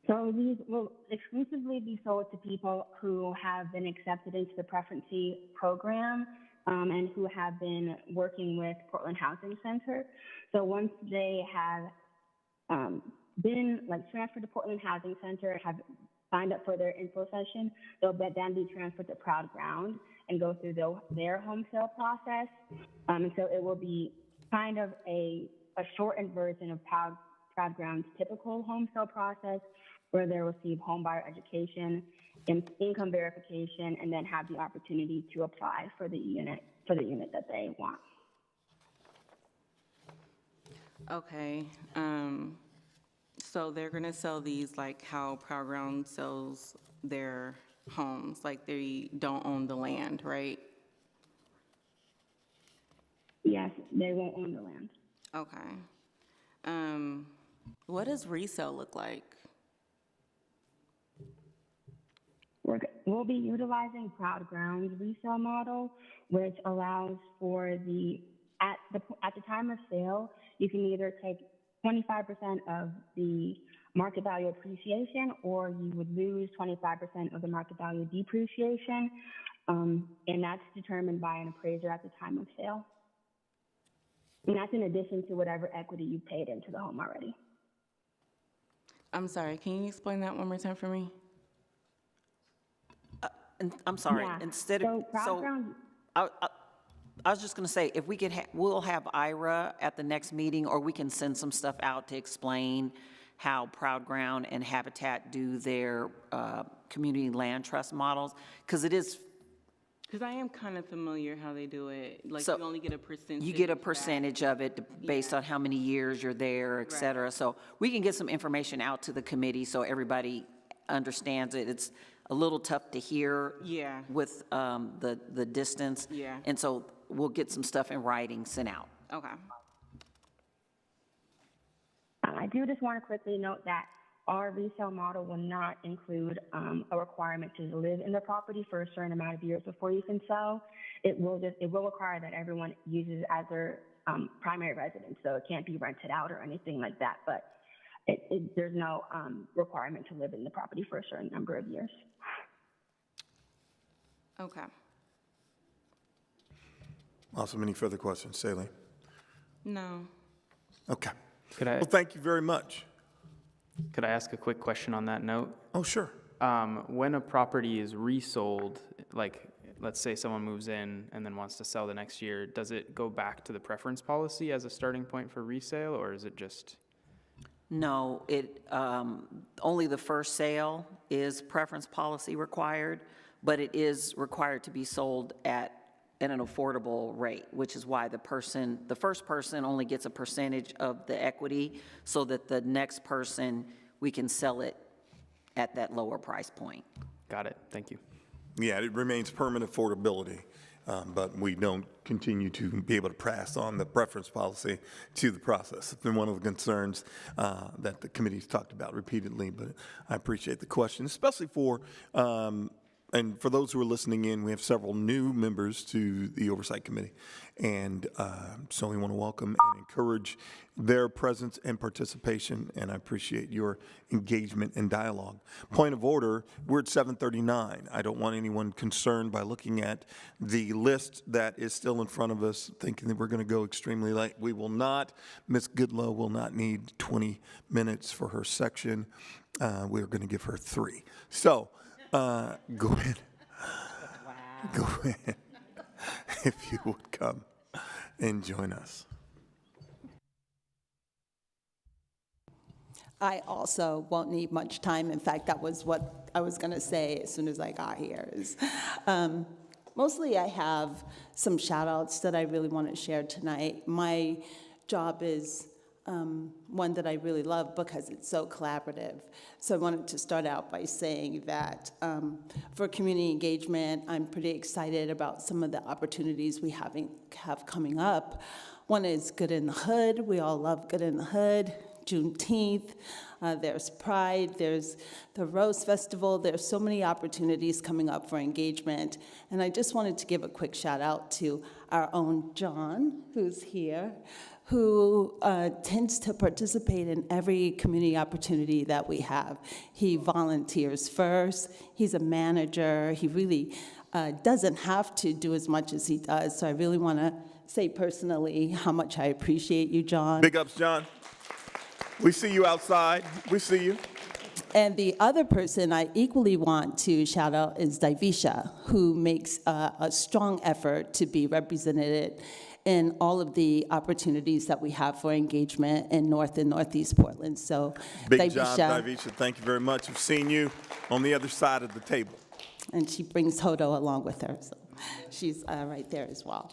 S19: So these will exclusively be sold to people who have been accepted into the preferencee program and who have been working with Portland Housing Center. So once they have been transferred to Portland Housing Center, have signed up for their info session, they'll then be transferred to Proud Ground and go through their home sale process. And so it will be kind of a shortened version of Proud Ground's typical home sale process, where they'll receive home buyer education, income verification, and then have the opportunity to apply for the unit that they want.
S12: Okay. So they're going to sell these like how Proud Ground sells their homes, like they don't own the land, right?
S19: Yes, they won't own the land.
S12: Okay. What does resale look like?
S19: We'll be utilizing Proud Ground's resale model, which allows for at the time of sale, you can either take 25% of the market value appreciation, or you would lose 25% of the market value depreciation, and that's determined by an appraiser at the time of sale. And that's in addition to whatever equity you paid into the home already.
S12: I'm sorry, can you explain that one more time for me?
S1: I'm sorry.
S19: Yeah.
S1: Instead
S19: So
S1: of
S19: Proud Ground.
S1: I was just going to say, if we could, we'll have Ira at the next meeting, or we can send some stuff out to explain how Proud Ground and Habitat do their community land trust models, because it is
S12: Because I am kind of familiar how they do it. Like,
S1: So
S12: you only get a percentage.
S1: You get a
S12: back.
S1: percentage of it based on how many years you're there, et cetera. So we can get some information out to the committee so everybody understands it. It's a little tough to hear
S12: Yeah.
S1: with the distance.
S12: Yeah.
S1: And so we'll get some stuff in writing sent out.
S12: Okay.
S19: I do just want to quickly note that our resale model will not include a requirement to live in the property for a certain amount of years before you can sell. It will require that everyone uses it as their primary residence, so it can't be rented out or anything like that. But there's no requirement to live in the property for a certain number of years.
S12: Okay.
S3: Awesome. Any further questions, Saley?
S12: No.
S3: Okay.
S15: Could I?
S3: Well, thank you very much.
S15: Could I ask a quick question on that note?
S3: Oh, sure.
S15: When a property is resold, like let's say someone moves in and then wants to sell the next year, does it go back to the preference policy as a starting point for resale, or is it just?
S1: No, only the first sale is preference policy required, but it is required to be sold at an affordable rate, which is why the first person only gets a percentage of the equity, so that the next person, we can sell it at that lower price point.
S15: Got it. Thank you.
S3: Yeah, it remains permanent affordability, but we don't continue to be able to pass on the preference policy to the process. It's been one of the concerns that the committee's talked about repeatedly, but I appreciate the question, especially for and for those who are listening in, we have several new members to the Oversight Committee. And so we want to welcome and encourage their presence and participation, and I appreciate your engagement and dialogue. Point of order, we're at 7:39. I don't want anyone concerned by looking at the list that is still in front of us, thinking that we're going to go extremely late. We will not. Ms. Goodlow will not need 20 minutes for her section. We're going to give her 3. So, go ahead. Wow. Go ahead. If you would come and join us.
S20: I also won't need much time. In fact, that was what I was going to say as soon as I got here. Mostly I have some shout outs that I really want to share tonight. My job is one that I really love because it's so collaborative. So I wanted to start out by saying that for community engagement, I'm pretty excited about some of the opportunities we have coming up. One is Good in the Hood. We all love Good in the Hood. Juneteenth, there's Pride, there's the Rose Festival. There's so many opportunities coming up for engagement. And I just wanted to give a quick shout out to our own John, who's here, who tends to participate in every community opportunity that we have. He volunteers first. He's a manager. He really doesn't have to do as much as he does. So I really want to say personally how much I appreciate you, John.
S3: Big ups, John. We see you outside. We see you.
S20: And the other person I equally want to shout out is Divisha, who makes a strong effort to be represented in all of the opportunities that we have for engagement in North and Northeast Portland. So,
S3: Big job, Divisha. Thank you very much. We've seen you on the other side of the table.
S20: And she brings Hodo along with her, so she's right there as well.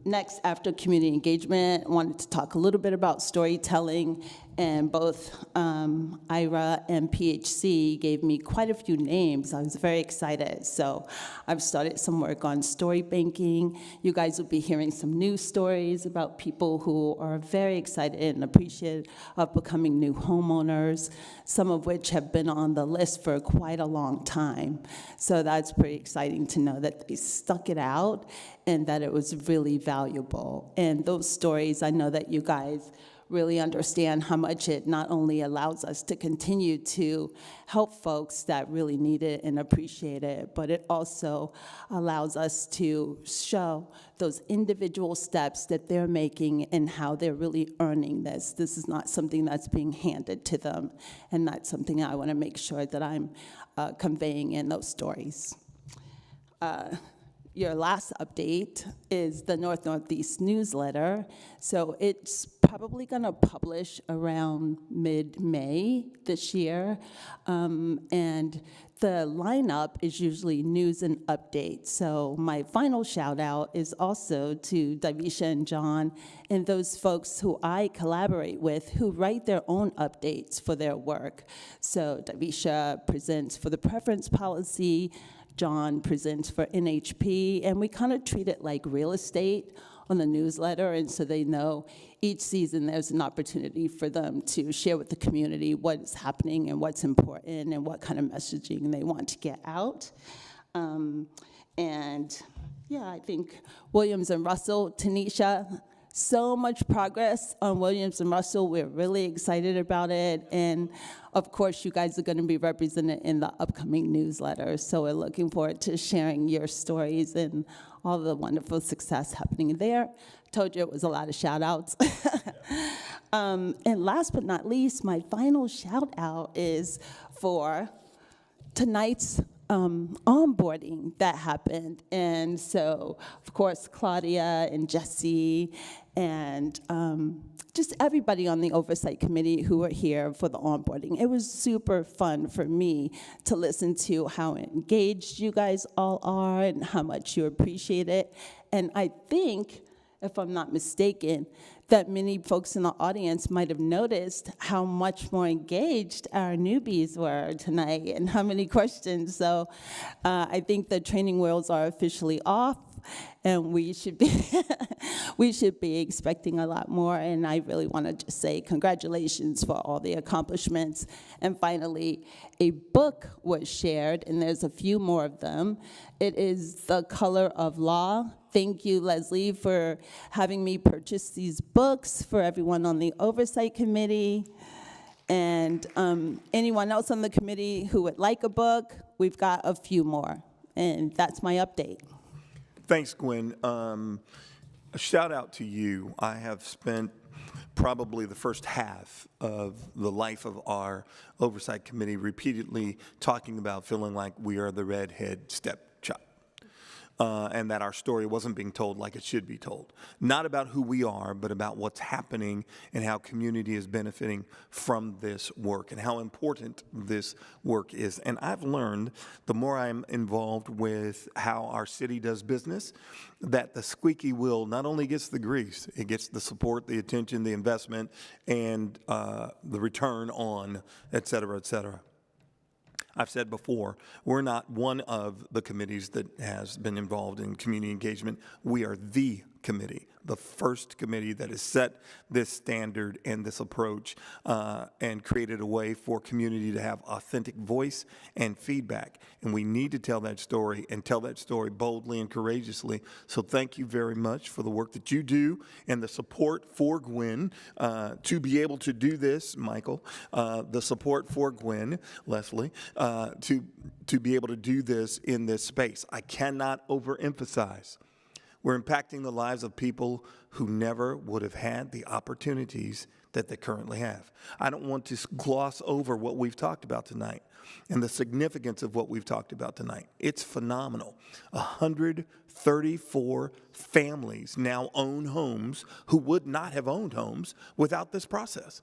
S20: Next, after community engagement, I wanted to talk a little bit about storytelling, and both IRA and PHC gave me quite a few names. I was very excited, so I've started some work on story banking. You guys will be hearing some news stories about people who are very excited and appreciative of becoming new homeowners, some of which have been on the list for quite a long time. So that's pretty exciting to know that they stuck it out and that it was really valuable. And those stories, I know that you guys really understand how much it not only allows us to continue to help folks that really need it and appreciate it, but it also allows us to show those individual steps that they're making and how they're really earning this. This is not something that's being handed to them, and that's something I want to make sure that I'm conveying in those stories. your last update is the North Northeast newsletter. So it's probably going to publish around mid-May this year. And the lineup is usually news and updates. So my final shout out is also to Davisha and John and those folks who I collaborate with who write their own updates for their work. So Davisha presents for the preference policy, John presents for NHP, and we kind of treat it like real estate on the newsletter, and so they know each season there's an opportunity for them to share with the community what is happening and what's important and what kind of messaging they want to get out. And yeah, I think Williams and Russell, Tanisha, so much progress on Williams and Russell. We're really excited about it. And of course, you guys are going to be represented in the upcoming newsletter. So we're looking forward to sharing your stories and all the wonderful success happening there. Told you it was a lot of shout outs. And last but not least, my final shout out is for tonight's onboarding that happened. And so, of course, Claudia and Jesse and just everybody on the Oversight Committee who were here for the onboarding. It was super fun for me to listen to how engaged you guys all are and how much you appreciate it. And I think, if I'm not mistaken, that many folks in the audience might have noticed how much more engaged our newbies were tonight and how many questions. So I think the training wheels are officially off, and we should be expecting a lot more. And I really want to just say congratulations for all the accomplishments. And finally, a book was shared, and there's a few more of them. It is The Color of Law. Thank you, Leslie, for having me purchase these books for everyone on the Oversight Committee. And anyone else on the committee who would like a book, we've got a few more. And that's my update.
S3: Thanks, Gwen. A shout out to you. I have spent probably the first half of the life of our Oversight Committee repeatedly talking about feeling like we are the redhead stepchild. And that our story wasn't being told like it should be told. Not about who we are, but about what's happening and how community is benefiting from this work and how important this work is. And I've learned, the more I'm involved with how our city does business, that the squeaky wheel not only gets the grease, it gets the support, the attention, the investment, and the return on, et cetera, et cetera. I've said before, we're not one of the committees that has been involved in community engagement. We are the committee, the first committee that has set this standard and this approach and created a way for community to have authentic voice and feedback. And we need to tell that story and tell that story boldly and courageously. So thank you very much for the work that you do and the support for Gwen to be able to do this, Michael, the support for Gwen, Leslie, to be able to do this in this space. I cannot overemphasize. We're impacting the lives of people who never would have had the opportunities that they currently have. I don't want to gloss over what we've talked about tonight and the significance of what we've talked about tonight. It's phenomenal. 134 families now own homes who would not have owned homes without this process.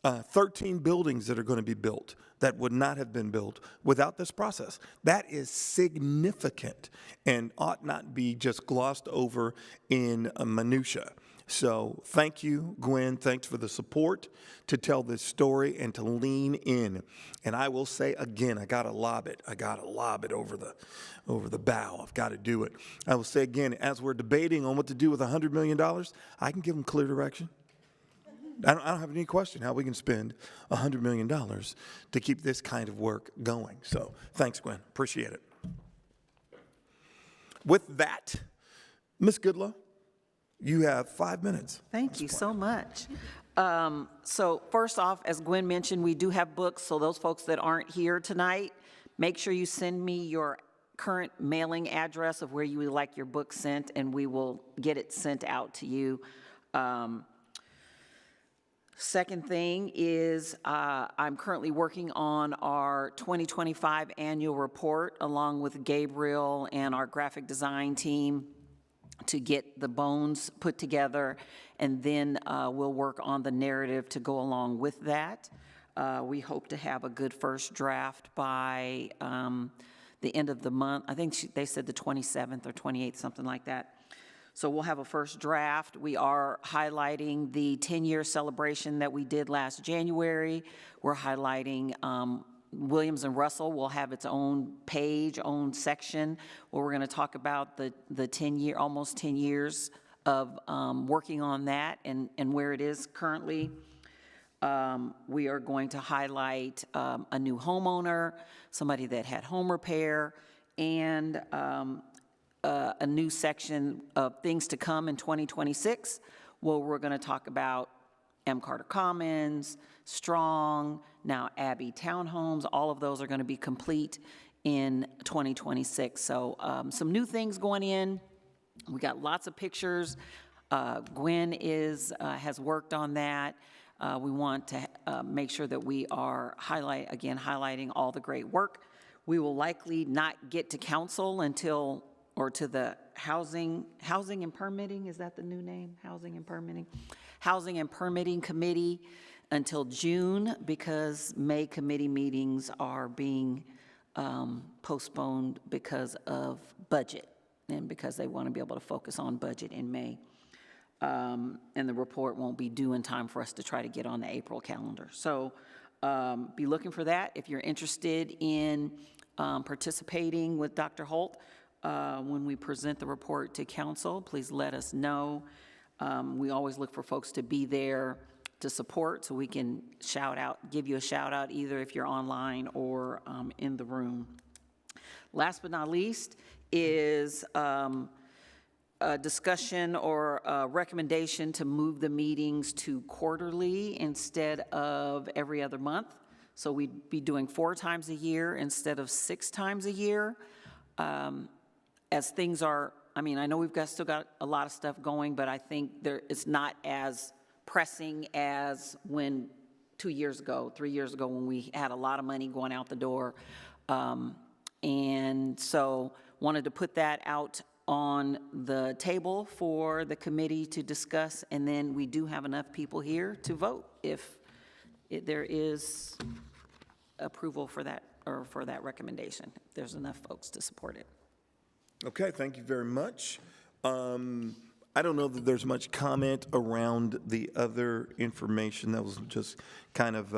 S3: 13 buildings that are going to be built that would not have been built without this process. That is significant and ought not be just glossed over in minutia. So thank you, Gwen. Thanks for the support to tell this story and to lean in. And I will say again, I got to lob it. I got to lob it over the bow. I've got to do it. I will say again, as we're debating on what to do with $100 million, I can give them clear direction. I don't have any question how we can spend $100 million to keep this kind of work going. So thanks, Gwen. Appreciate it. With that, Ms. Goodlow, you have 5 minutes.
S1: Thank you so much. So first off, as Gwen mentioned, we do have books. So those folks that aren't here tonight, make sure you send me your current mailing address of where you would like your book sent, and we will get it sent out to you. Second thing is I'm currently working on our 2025 annual report along with Gabriel and our graphic design team to get the bones put together, and then we'll work on the narrative to go along with that. We hope to have a good first draft by the end of the month. I think they said the 27th or 28th, something like that. So we'll have a first draft. We are highlighting the 10-year celebration that we did last January. We're highlighting Williams and Russell will have its own page, own section, where we're going to talk about the 10-year, almost 10 years of working on that and where it is currently. We are going to highlight a new homeowner, somebody that had home repair, and a new section of things to come in 2026, where we're going to talk about M. Carter Commons, Strong, now Abbey Townhomes. All of those are going to be complete in 2026. So some new things going in. We got lots of pictures. Gwen has worked on that. We want to make sure that we are highlighting all the great work. We will likely not get to council until, or to the Housing and Permitting, is that the new name? Housing and Permitting Committee until June, because May committee meetings are being postponed because of budget and because they want to be able to focus on budget in May. And the report won't be due in time for us to try to get on the April calendar. So be looking for that. If you're interested in participating with Dr. Holt when we present the report to council, please let us know. We always look for folks to be there to support, so we can give you a shout out either if you're online or in the room. Last but not least is a discussion or a recommendation to move the meetings to quarterly instead of every other month. So we'd be doing 4 times a year instead of 6 times a year. As things are, I mean, I know we've still got a lot of stuff going, but I think it's not as pressing as when 3 years ago, when we had a lot of money going out the door. And so wanted to put that out on the table for the committee to discuss, and then we do have enough people here to vote if there is approval for that, or for that recommendation, if there's enough folks to support it.
S3: Okay, thank you very much. I don't know that there's much comment around the other information that was just kind of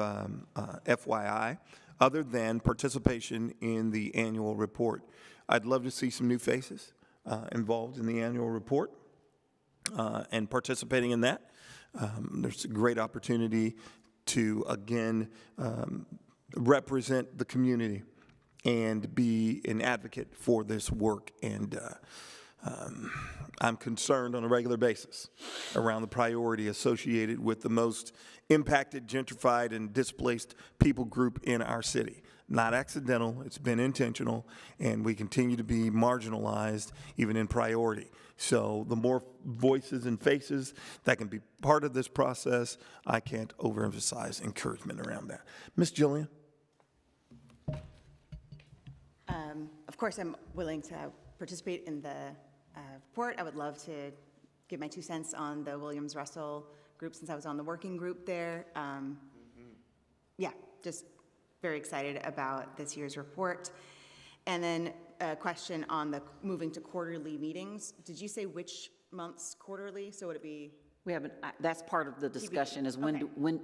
S3: FYI, other than participation in the annual report. I'd love to see some new faces involved in the annual report and participating in that. There's a great opportunity to, again, represent the community and be an advocate for this work. And I'm concerned on a regular basis around the priority associated with the most impacted, gentrified, and displaced people group in our city. Not accidental, it's been intentional, and we continue to be marginalized even in priority. So the more voices and faces that can be part of this process, I can't overemphasize encouragement around that. Ms. Jillian?
S11: Of course, I'm willing to participate in the report. I would love to give my 2 cents on the Williams-Russell group since I was on the working group there. Yeah, just very excited about this year's report. And then a question on the moving to quarterly meetings. Did you say which months quarterly? So would it be?
S1: We haven't, that's part of the discussion is when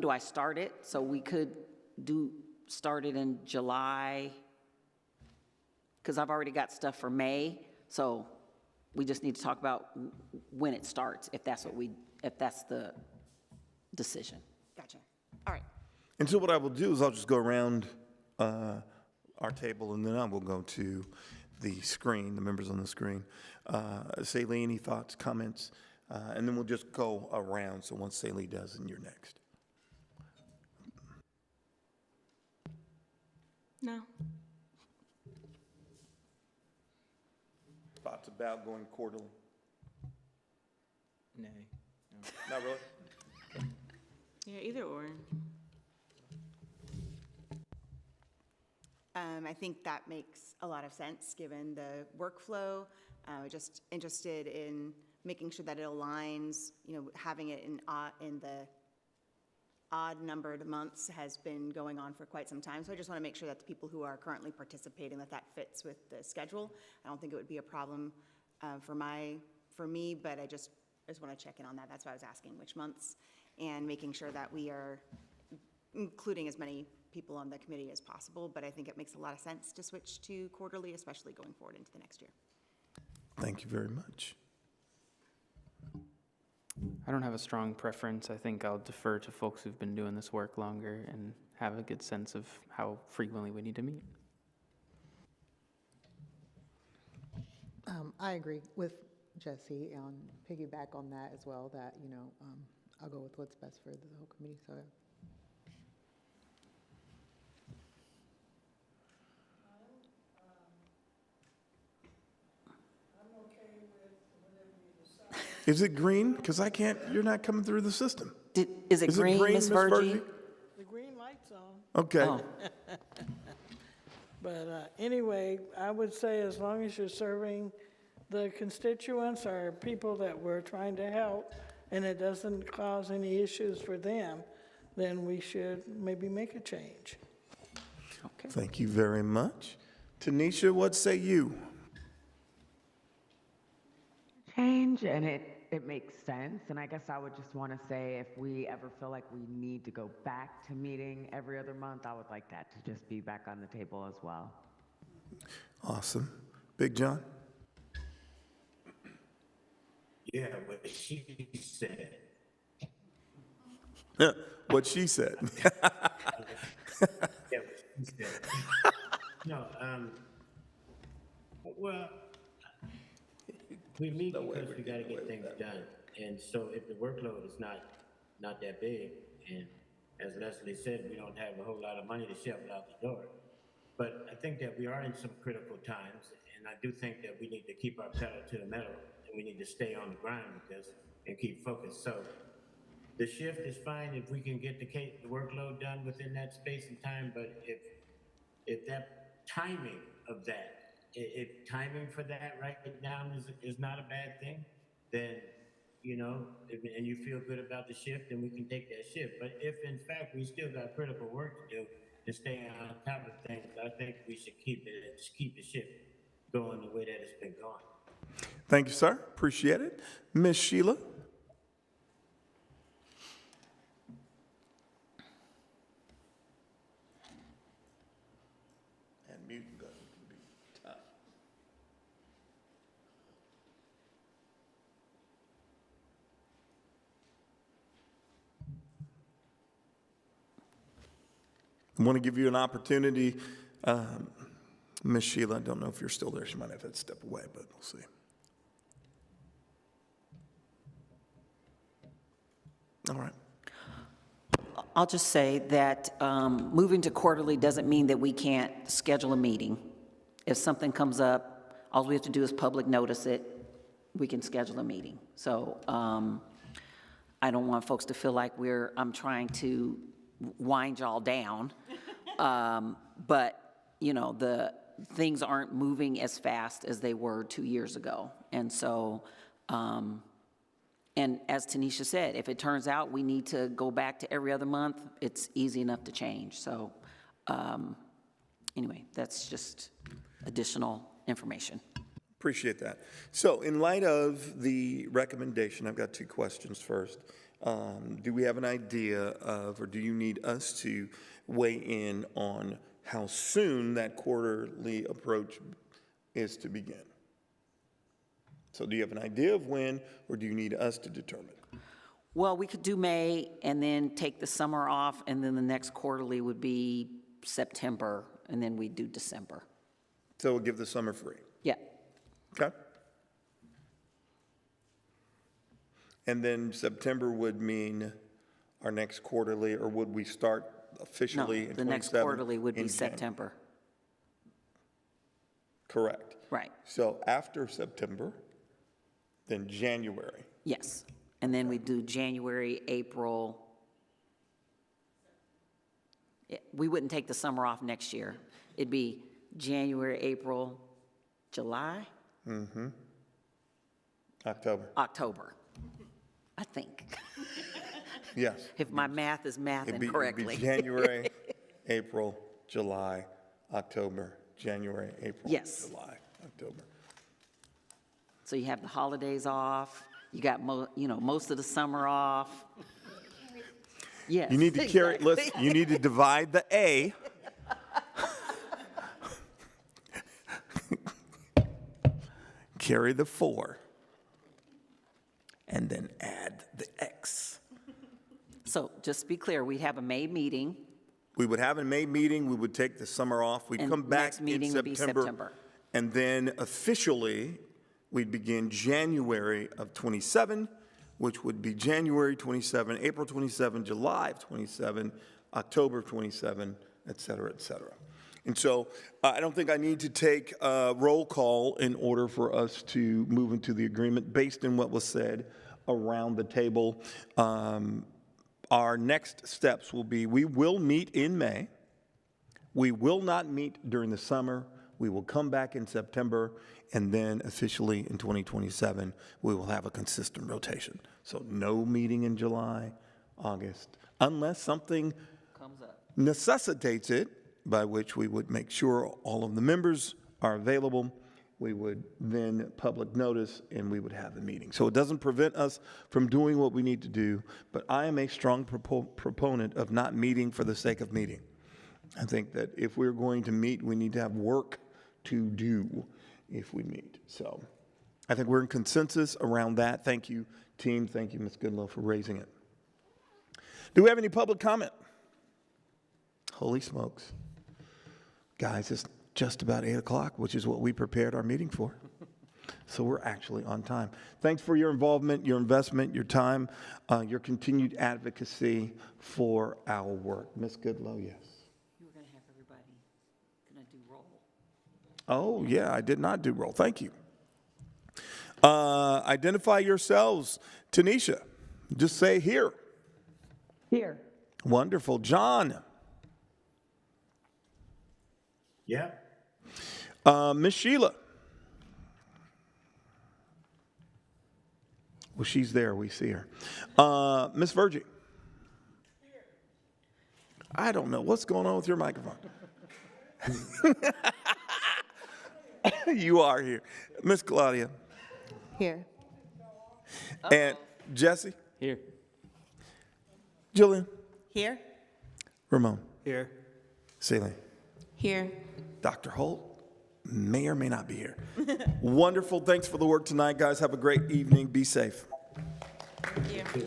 S1: do I start it? So we could start it in July, because I've already got stuff for May. So we just need to talk about when it starts, if that's the decision.
S11: Gotcha. All right.
S3: And so what I will do is I'll just go around our table, and then I will go to the screen, the members on the screen. Salee, any thoughts, comments? And then we'll just go around. So once Salee does, then you're next.
S12: No.
S3: Thoughts about going quarterly?
S16: Nay.
S3: No. Not really?
S12: Yeah, either or.
S11: I think that makes a lot of sense, given the workflow. Just interested in making sure that it aligns, having it in the odd-numbered months has been going on for quite some time. So I just want to make sure that the people who are currently participating, that fits with the schedule. I don't think it would be a problem for me, but I just want to check in on that. That's why I was asking which months, and making sure that we are including as many people on the committee as possible. But I think it makes a lot of sense to switch to quarterly, especially going forward into the next year.
S3: Thank you very much.
S15: I don't have a strong preference. I think I'll defer to folks who've been doing this work longer and have a good sense of how frequently we need to meet.
S8: I agree with Jesse and piggyback on that as well, that, I'll go with what's best for the whole committee, so.
S3: Is it green? Because you're not coming through the system.
S1: Is it green, Ms. Virgie?
S9: The green light's on.
S3: Okay.
S1: Oh.
S9: But anyway, I would say as long as you're serving the constituents or people that we're trying to help, and it doesn't cause any issues for them, then we should maybe make a change.
S1: Okay.
S3: Thank you very much. Tanisha, what say you?
S7: Change, and it makes sense. And I guess I would just want to say, if we ever feel like we need to go back to meeting every other month, I would like that to just be back on the table as well.
S3: Awesome. Big John?
S13: Yeah, what she said.
S3: What she said.
S13: Yeah, what she said. No, well, we meet because we got to get things done. And so if the workload is not that big, and as Leslie said, we don't have a whole lot of money to shovel out the door. But I think that we are in some critical times, and I do think that we need to keep our pedal to the metal, and we need to stay on the grind and keep focused. So the shift is fine if we can get the workload done within that space and time, but if that timing of that, if timing for that right now is not a bad thing, then, and you feel good about the shift, then we can take that shift. But if in fact we still got critical work to do and stay on top of things, I think we should keep the shift going the way that it's been going.
S3: Thank you, sir. Appreciate it. Ms. Sheila? And mute button can be tough. I want to give you an opportunity. Ms. Sheila, I don't know if you're still there. She might have to step away, but we'll see. All right.
S1: I'll just say that moving to quarterly doesn't mean that we can't schedule a meeting. If something comes up, all we have to do is public notice it. We can schedule a meeting. So I don't want folks to feel like I'm trying to wind y'all down. But, the things aren't moving as fast as they were 2 years ago. And so, and as Tanisha said, if it turns out we need to go back to every other month, it's easy enough to change. So anyway, that's just additional information.
S3: Appreciate that. So in light of the recommendation, I've got two questions first. Do we have an idea of, or do you need us to weigh in on how soon that quarterly approach is to begin? So do you have an idea of when, or do you need us to determine?
S1: Well, we could do May and then take the summer off, and then the next quarterly would be September, and then we'd do December.
S3: So we'll give the summer free?
S1: Yeah.
S3: Okay. And then September would mean our next quarterly, or would we start officially in
S1: No, the next
S3: 27
S1: quarterly would be
S3: in January?
S1: September.
S3: Correct.
S1: Right.
S3: So after September, then January.
S1: Yes. And then we do January, April, we wouldn't take the summer off next year. It'd be January, April, July, October, I think,
S3: Yes.
S1: if my math is
S3: It'd
S1: mathing
S3: be
S1: correctly.
S3: January, April, July, October, January, April,
S1: Yes.
S3: July, October.
S1: So you have the holidays off, you got most of the summer off. Yes.
S3: You need to carry,
S1: exactly.
S3: listen, you need to divide the A. Carry the 4. And then add the X.
S1: So just to be clear, we have a May meeting.
S3: We would have a May meeting, we would take the summer off, we'd
S1: And
S3: come back
S1: next
S3: in
S1: meeting would be
S3: September.
S1: September.
S3: And then officially, we'd begin January of 27, which would be January 27, April 27, July of 27, October of 27, et cetera, et cetera. And so I don't think I need to take a roll call in order for us to move into the agreement based on what was said around the table. Our next steps will be, we will meet in May. We will not meet during the summer. We will come back in September, and then officially in 2027, we will have a consistent rotation. So no meeting in July, August, unless something necessitates it, by which we would make sure all of the members are available. We would then public notice, and we would have the meeting. So it doesn't prevent us from doing what we need to do, but I am a strong proponent of not meeting for the sake of meeting. I think that if we're going to meet, we need to have work to do if we meet. So I think we're in consensus around that. Thank you, team. Thank you, Ms. Goodlow, for raising it. Do we have any public comment? Holy smokes. Guys, it's just about 8 o'clock, which is what we prepared our meeting for. So we're actually on time. Thanks for your involvement, your investment, your time, your continued advocacy for our work. Ms. Goodlow, yes.
S1: You were going to have everybody going to do roll.
S3: Oh, yeah, I did not do roll. Thank you. Identify yourselves. Tanisha, just say here.
S6: Here.
S3: Wonderful. John.
S13: Yeah.
S3: Miss Sheila. Well, she's there. We see her. Miss Virgie. I don't know. What's going on with your microphone? You are here. Miss Claudia.
S8: Here.
S3: And Jesse.
S16: Here.
S3: Jillian.
S8: Here.
S3: Ramon.
S16: Here.
S3: Celine.
S8: Here.
S3: Dr. Holt may or may not be here. Wonderful. Thanks for the work tonight, guys. Have a great evening. Be safe.
S8: Thank you.